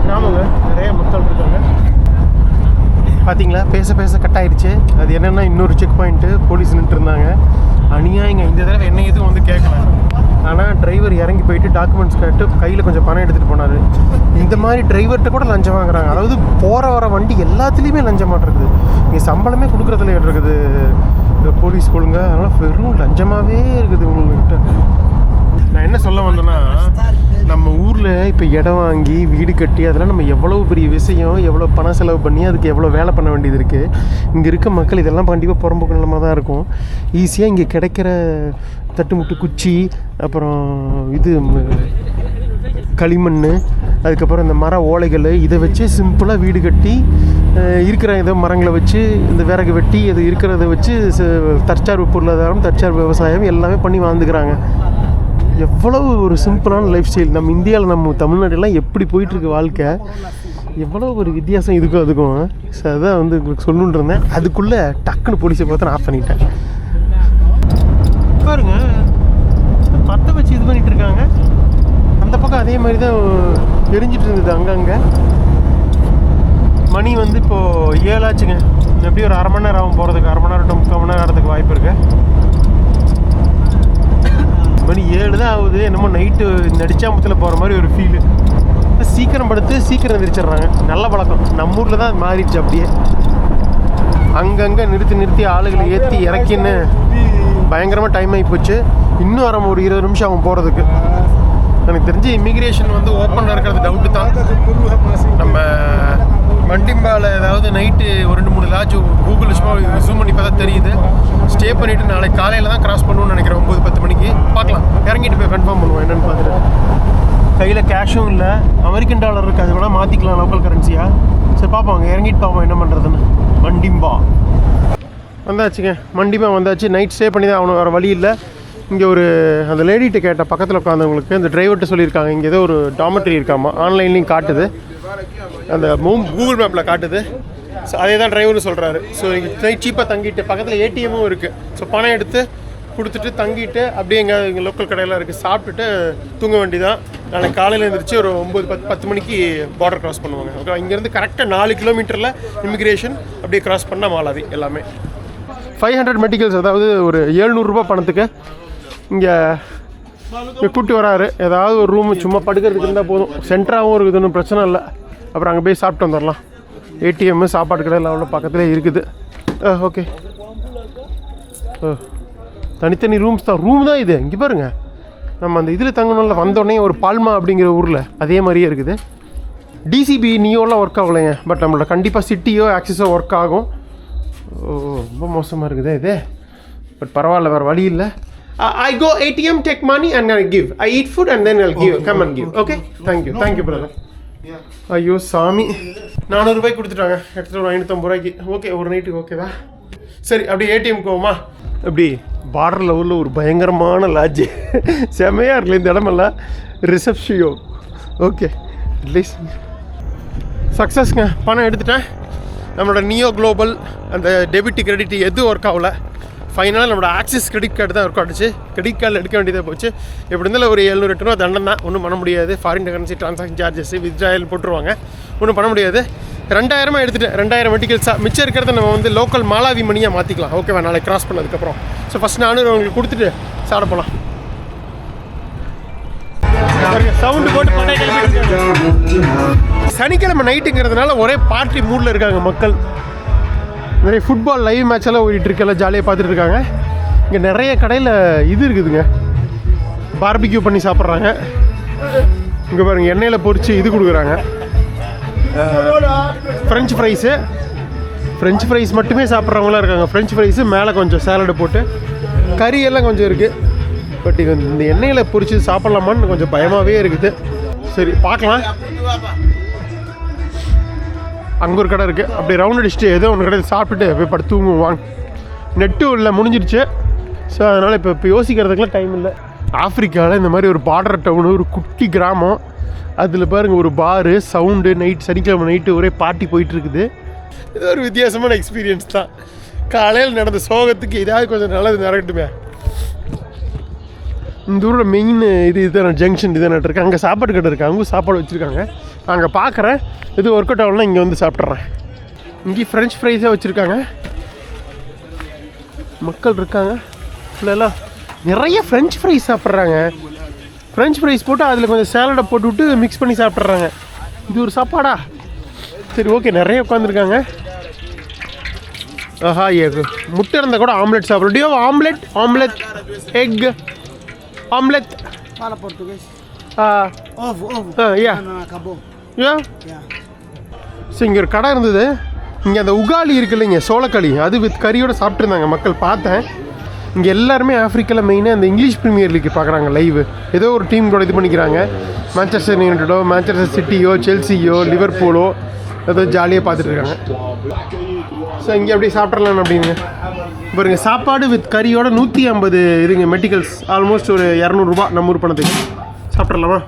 கிராமங்க, நிறைய மக்கள் இருக்காங்க. பார்த்தீங்களா, பேச பேச கட் ஆயிடுச்சு. அது என்னென்னா இன்னொரு செக் பாயிண்ட்டு, போலீஸ் நின்றுருந்தாங்க. அநியாயங்க. இந்த தடவை என்ன எதுவும் வந்து கேட்கல. ஆனால் டிரைவர் இறங்கி போயிட்டு டாக்குமெண்ட்ஸ் கேட்டு கையில் கொஞ்சம் பணம் எடுத்துகிட்டு போனார். இந்த மாதிரி டிரைவர்கிட்ட கூட லஞ்சம் வாங்குறாங்க. அதாவது போகிற வர வண்டி எல்லாத்துலேயுமே லஞ்சமாக இருக்குது. இங்கே சம்பளமே கொடுக்குறதுல இருக்குது இந்த போலீஸ் கொள்ளுங்க. அதனால் வெறும் லஞ்சமாகவே இருக்குது உங்கள்கிட்ட. நான் என்ன சொல்ல வந்தேன்னா, நம்ம ஊரில் இப்போ இடம் வாங்கி வீடு கட்டி அதெல்லாம் நம்ம எவ்வளோ பெரிய விஷயம், எவ்வளோ பணம் செலவு பண்ணி அதுக்கு எவ்வளோ வேலை பண்ண வேண்டியது இருக்குது. இங்கே இருக்க மக்கள் இதெல்லாம் கண்டிப்பாக புறம்போக்கு நிலமாக தான் இருக்கும். ஈஸியாக இங்கே கிடைக்கிற தட்டுமுட்டு குச்சி, அப்புறம் இது களிமண், அதுக்கப்புறம் இந்த மர ஓலைகள், இதை வச்சு சிம்பிளாக வீடு கட்டி இருக்கிற இதை மரங்களை வச்சு இந்த விறகு வெட்டி அது இருக்கிறத வச்சு தற்சார்பு பொருளாதாரம், தற்சார்பு விவசாயம் எல்லாமே பண்ணி வாழ்ந்துக்கிறாங்க. எவ்வளவு ஒரு சிம்பிளான லைஃப் ஸ்டைல். நம்ம இந்தியாவில், நம்ம தமிழ்நாட்டிலாம் எப்படி போயிட்டுருக்கு வாழ்க்கை, எவ்வளோ ஒரு வித்தியாசம் இதுக்கும் அதுக்கும். ஸோ அதான் வந்து உங்களுக்கு சொல்லணுன்னு இருந்தேன். அதுக்குள்ளே டக்குன்னு போலீஸை பார்த்து நான் ஆஃப் பண்ணிட்டேன். பாருங்க, பற்ற வச்சு இது பண்ணிகிட்டு இருக்காங்க. அந்த பக்கம் அதே மாதிரி தான் எரிஞ்சிட்டு இருந்தது அங்கங்கே. மணி வந்து இப்போது 7 ஆச்சுங்க. எப்படியும் ஒரு 1/2 மணி நேரம் ஆகும் போகிறதுக்கு. 1/2 மணி நேரம் to 3/4 மணி நேரம் ஆகிறதுக்கு வாய்ப்பு இருக்குது. மணி 7 தான் ஆகுது. என்னமோ நைட்டு நடிச்சாம்பத்தில் போகிற மாதிரி ஒரு ஃபீலு. சீக்கிரம் படுத்து சீக்கிரம் எந்திரிச்சிட்றாங்க. நல்ல பழக்கம். நம்ம ஊரில் தான் மாறிடுச்சு அப்படியே. அங்கங்கே நிறுத்தி ஆளுகளை ஏற்றி இறக்கின்னு பயங்கரமாக டைம் ஆகி போச்சு. இன்னும் ஒரு 20 நிமிஷம் ஆகும் போகிறதுக்கு. எனக்கு தெரிஞ்சு இமிக்ரேஷன் வந்து ஓப்பனில் இருக்கிறது டவுட்டு தான். நம்ம மண்டிம்பாவில் ஏதாவது நைட்டு ஒரு 2-3 லாட்ஜ் கூகுள் சும்மா ஜூம் பண்ணி பார்த்தா தெரியுது. ஸ்டே பண்ணிவிட்டு நாளைக்கு காலையில் தான் கிராஸ் பண்ணுவோன்னு நினைக்கிறேன். 9-10 மணிக்கு பார்க்கலாம். இறங்கிட்டு போய் கன்ஃபார்ம் பண்ணுவோம் என்னென்னு பார்த்துட்டு. கையில் கேஷும் இல்லை. அமெரிக்கன் டாலர் இருக்குது, அது வேணால் மாற்றிக்கலாம் லோக்கல் கரன்சியாக. சரி பார்ப்போம், அங்கே இறங்கிட்டு பார்ப்போம் என்ன பண்ணுறதுன்னு. மண்டிம்பா வந்தாச்சுங்க. மண்டிம்பா வந்தாச்சு. நைட் ஸ்டே பண்ணி தான் ஆகணும், வேறு வழி இல்லை. இங்கே ஒரு அந்த லேடிகிட்ட கேட்ட பக்கத்தில் உட்காந்தவங்களுக்கு அந்த டிரைவர்கிட்ட சொல்லியிருக்காங்க இங்கே ஏதோ ஒரு டாமெட்ரி இருக்காமா. ஆன்லைன்லேயும் காட்டுது, அந்த கூகுள் மேப்பில் காட்டுது. ஸோ அதே தான் டிரைவரும் சொல்கிறாரு. ஸோ இங்கே நைட் சீப்பாக தங்கிட்டு பக்கத்தில் ஏடிஎம்மும் இருக்குது. ஸோ பணம் எடுத்து கொடுத்துட்டு தங்கிட்டு அப்படியே இங்கே லோக்கல் கடையெல்லாம் இருக்குது, சாப்பிட்டுட்டு தூங்க வேண்டியதான். நாளைக்கு காலையில் எழுந்திரிச்சு ஒரு 9-10 மணிக்கு பார்டர் கிராஸ் பண்ணுவாங்க. ஓகே, இங்கேருந்து கரெக்டாக 4 கிலோமீட்டரில் இமிக்ரேஷன். அப்படியே கிராஸ் பண்ணால் மாலாவி எல்லாமே. 500 மெடிக்கல்ஸ், அதாவது ஒரு 700 ரூபா பணத்துக்கு இங்கே கூப்பிட்டு வராரு. ஏதாவது ஒரு ரூம் சும்மா படுக்கிறதுக்கு இருந்தால் போதும். சென்டராகவும் இருக்குது, ஒன்றும் பிரச்சனை இல்லை. அப்புறம் அங்கே போய் சாப்பிட்டு வந்துடலாம். ஏடிஎம்மு சாப்பாடு கடை எல்லாம் பக்கத்துலேயே இருக்குது. ஓகே, தனித்தனி ரூம்ஸ் தான். ரூம் தான் இது. இங்கே பாருங்கள், நம்ம அந்த இதில் தங்கணும்ல, வந்தோடனே ஒரு பால்மா அப்படிங்கிற ஊரில் அதே மாதிரியே இருக்குது. டிசிபி நியோலாம் ஒர்க் ஆகலைங்க. பட் நம்மளோட கண்டிப்பாக சிட்டியோ ஆக்சிஸோ ஒர்க் ஆகும். ரொம்ப மோசமாக இருக்குது இது. பட் பரவாயில்ல, வேறு வழி இல்லை. I go ATM, take money and I give. I eat food and then I'll give. Come and give. Okay? Thank you brother. ஐயோ சாமி, 400 ரூபாய்க்கு கொடுத்துட்டாங்க. எடுத்துகிட்டு ஒரு 550 ரூபாய்க்கு. ஓகே, ஒரு நைட்டுக்கு ஓகேவா? சரி, அப்படியே ஏடிஎம் போவோமா? அப்படி பார்டரில் உள்ள ஒரு பயங்கரமான லாட்ஜு. செமையாக இருக்குல்ல இந்த இடமெல்லாம். ரிசப்ஷியோ. ஓகே, அட்லீஸ்ட் சக்ஸஸ்ங்க. பணம் எடுத்துட்டேன். நம்மளோட நியோ குளோபல் அந்த டெபிட் கிரெடிட் எதுவும் ஒர்க் ஆகல. ஃபைனலாக நம்மளோட ஆக்சிஸ் கிரெடிட் கார்டு தான் ஒர்க் ஆகிடுச்சு. கிரெடிட் கார்டில் எடுக்க வேண்டியதாக போச்சு. எப்படி இருந்தாலும் ஒரு 708 ரூபா தண்டம் தான். ஒன்றும் பண்ண முடியாது. Foreign currency transaction charges withdrawal போட்டுருவாங்க. ஒன்றும் பண்ண முடியாது. 2000 எடுத்துகிட்டேன். 2000 மெடிக்கல்ஸாக மிச்சம் இருக்கிறத நம்ம வந்து லோக்கல் மாலாவி மணியாக மாற்றிக்கலாம். ஓகேவா? நாளைக்கு கிராஸ் பண்ணதுக்கப்புறம். ஸோ ஃபஸ்ட் 400 அவங்களுக்கு கொடுத்துட்டு சாப்பிட போகலாம். சவுண்டு போட்டு பட்டாய் கிளம்பிட்டு. சனிக்கிழமை நைட்டுங்கிறதுனால ஒரே பார்ட்டி மூடில் இருக்காங்க மக்கள். நிறைய ஃபுட்பால் லைவ் மேட்ச் எல்லாம் ஓடிட்டுருக்கெல்லாம் ஜாலியாக பார்த்துட்டு இருக்காங்க. இங்கே நிறைய கடையில் இது இருக்குதுங்க, பார்பிக்யூ பண்ணி சாப்பிட்றாங்க. இங்கே பாருங்கள் எண்ணெயில் பொரித்து இது கொடுக்குறாங்க ஃப்ரெஞ்ச் ஃப்ரைஸ் மட்டுமே சாப்பிட்றவங்களாம் இருக்காங்க. ஃப்ரெஞ்ச் ஃப்ரைஸு மேலே கொஞ்சம் சேலடு போட்டு கறியெல்லாம் கொஞ்சம் இருக்குது. பட் இந்த எண்ணெயில் பொரித்து சாப்பிட்லாமான்னு கொஞ்சம் பயமாகவே இருக்குது. சரி பார்க்கலாம். அங்கே ஒரு கடை இருக்குது, அப்படி ரவுண்ட் அடிச்சுட்டு ஏதோ ஒன்று கடை சாப்பிட்டுட்டு போய் படுத்து தூங்குவாங்க. நெட்டும் இல்லை, முடிஞ்சிருச்சு. ஸோ அதனால் இப்போ யோசிக்கிறதுக்குலாம் டைம் இல்லை. ஆஃப்ரிக்காவில் இந்த மாதிரி ஒரு பார்டர் டவுனு, ஒரு குட்டி கிராமம், அதில் பாருங்கள் ஒரு பாரு சவுண்டு, நைட் சனிக்கிழமை நைட்டு ஒரே பார்ட்டி போயிட்டுருக்குது. இது ஒரு வித்தியாசமான எக்ஸ்பீரியன்ஸ் தான். காலையில் நடந்த சோகத்துக்கு ஏதாவது கொஞ்சம் நல்லது நடக்கட்டுமே. இந்த ஊரோட மெயின் இதுதான் ஜங்ஷன் இதுதான் இருக்குது. அங்கே சாப்பாடு கடை இருக்குது, அங்கே சாப்பாடு வச்சுருக்காங்க. அங்கே பார்க்குறேன், இது ஒர்க் அவுட் ஆகலாம், இங்கே வந்து சாப்பிட்றேன். இங்கே ஃப்ரெஞ்ச் ஃப்ரைஸாக வச்சுருக்காங்க, மக்கள் இருக்காங்க. ஃபுல்லெல்லாம் நிறைய ஃப்ரெஞ்ச் ஃப்ரைஸ் சாப்பிட்றாங்க. ஃப்ரெஞ்ச் ஃப்ரைஸ் போட்டு அதில் கொஞ்சம் சேலடை போட்டு விட்டு மிக்ஸ் பண்ணி சாப்பிட்றாங்க. இது ஒரு சாப்பாடா? சரி ஓகே, நிறைய உட்காந்துருக்காங்க. ஆஹா, முட்டை இருந்தால் கூட ஆம்லெட் சாப்பிட்றோம். டியோ omelette egg omelette. Fala português. Ovo. Yeah. Não, acabou. Yeah. So இங்கே ஒரு கடை இருந்தது. இங்கே அந்த உகாலி இருக்கு இல்லைங்க, சோளக்களி, அது வித் கறியோடு சாப்பிட்ருந்தாங்க மக்கள், பார்த்தேன். இங்கே எல்லாருமே ஆஃப்ரிக்காவில் மெயினாக அந்த இங்கிலீஷ் ப்ரீமியர் லீக் பார்க்குறாங்க லைவ். ஏதோ ஒரு டீம் கூட இது பண்ணிக்கிறாங்க. மான்செஸ்டர் யுனைட்டடோ, மான்செஸ்டர் சிட்டியோ, செல்சியோ, லிவர்பூலோ ஏதோ ஜாலியாக பார்த்துட்ருக்காங்க. ஸோ இங்கே அப்படியே சாப்பிட்றலாம் அப்படின்னு பாருங்க. சாப்பாடு வித் கறியோட 150 இதுங்க மெடிக்கல்ஸ், ஆல்மோஸ்ட் ஒரு 200 ரூபா நம்ம ஊர் பணத்துக்கு. சாப்பிட்றலாமா?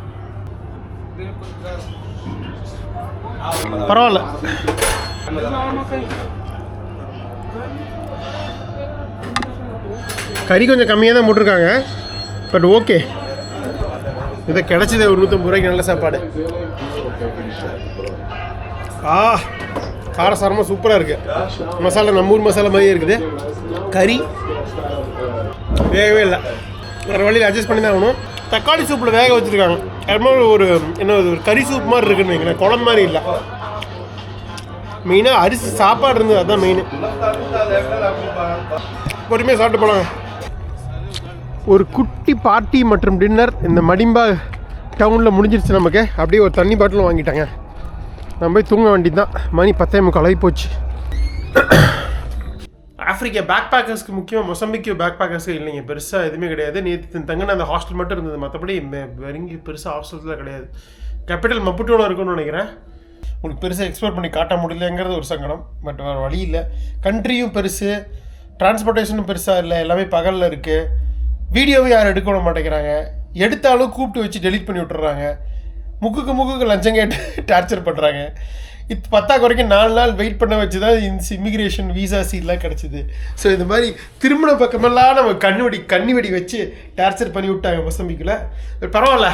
பரவாயில்ல. கறி கொஞ்சம் கம்மியாக தான் போட்டிருக்காங்க, பட் ஓகே. இதை கிடச்சிது ஒரு 150 ரூபாய்க்கு நல்ல சாப்பாடு. காரசாரமாக சூப்பராக இருக்குது. மசாலா நம்ம ஊர் மசாலா மாதிரியே இருக்குது. கறி வேகவே இல்லை, வேறு வழியில் அட்ஜஸ்ட் பண்ணி தான் ஆகணும். தக்காளி சூப்பில் வேக வச்சுருக்காங்க. அது ஒரு என்ன ஒரு கறி சூப் மாதிரி இருக்குன்னு வைக்கிறேன், குழம்பு மாதிரி இல்லை. மெயினாக அரிசி சாப்பாடு இருந்தது, அதுதான் மெயின். பொறுமையாக சாப்பிட்டு போனாங்க. ஒரு குட்டி பார்ட்டி மற்றும் டின்னர் இந்த மடிம்பா டவுனில் முடிஞ்சிருச்சு நமக்கு. அப்படியே ஒரு தண்ணி பாட்டிலும் வாங்கிட்டாங்க. நம்ம போய் தூங்க வேண்டியது தான். மணி 10:45 ஆகி போச்சு. ஆஃப்ரிக்கா பேக் பேக்கர்ஸ்க்கு முக்கியமாக மொசம்பிக்கு பேக் பேக்கர்ஸ்க்கு இல்லைங்க, பெருசாக எதுவுமே கிடையாது. நேற்று தங்கின அந்த ஹாஸ்டல் மட்டும் இருந்தது, மற்றபடி வெறுங்கி பெருசாக ஹாஸ்டல்ஸில் கிடையாது. கேபிட்டல் மப்புட்டோட இருக்குன்னு நினைக்கிறேன். உங்களுக்கு பெருசாக எக்ஸ்ப்ளோர் பண்ணி காட்ட முடியலங்கிறது ஒரு சங்கடம், பட் வேறு வழி இல்லை. கண்ட்ரியும் பெருசு, டிரான்ஸ்போர்ட்டேஷனும் பெருசாக இல்லை, எல்லாமே பகலில் இருக்குது. வீடியோவும் யாரும் எடுக்க விட மாட்டேங்கிறாங்க, எடுத்தாலும் கூப்பிட்டு வச்சு டெலிட் பண்ணி விட்டுறாங்க. முக்குக்கு லஞ்சம் கேட்டு டார்ச்சர் பண்ணுறாங்க. இது 10 வரைக்கும் 4 நாள் வெயிட் பண்ண வச்சு தான் இமிக்ரேஷன் வீசா சீட்லாம் கிடச்சிது. ஸோ இந்த மாதிரி திருமண பக்கமெல்லாம் நம்ம கண்ணி வச்சு டார்ச்சர் பண்ணி விட்டாங்க மொசம்பிக்கில். பரவாயில்ல,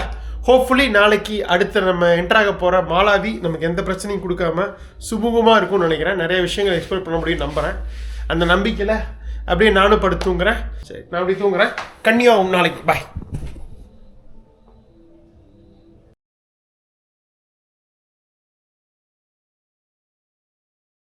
ஹோப்ஃபுல்லி நாளைக்கு அடுத்த நம்ம என்ட்ராக போகிற மாலாவி நமக்கு எந்த பிரச்சனையும் கொடுக்காம சுமூகமாக இருக்கும்னு நினைக்கிறேன். நிறைய விஷயங்கள் எக்ஸ்ப்ளோர் பண்ண முடியும்னு நம்புகிறேன். அந்த நம்பிக்கையில் அப்படியே நானும் படுத்து தூங்குறேன். சரி, நான் அப்படி தூங்குறேன். கன்னியாகும் நாளைக்கு. பாய்.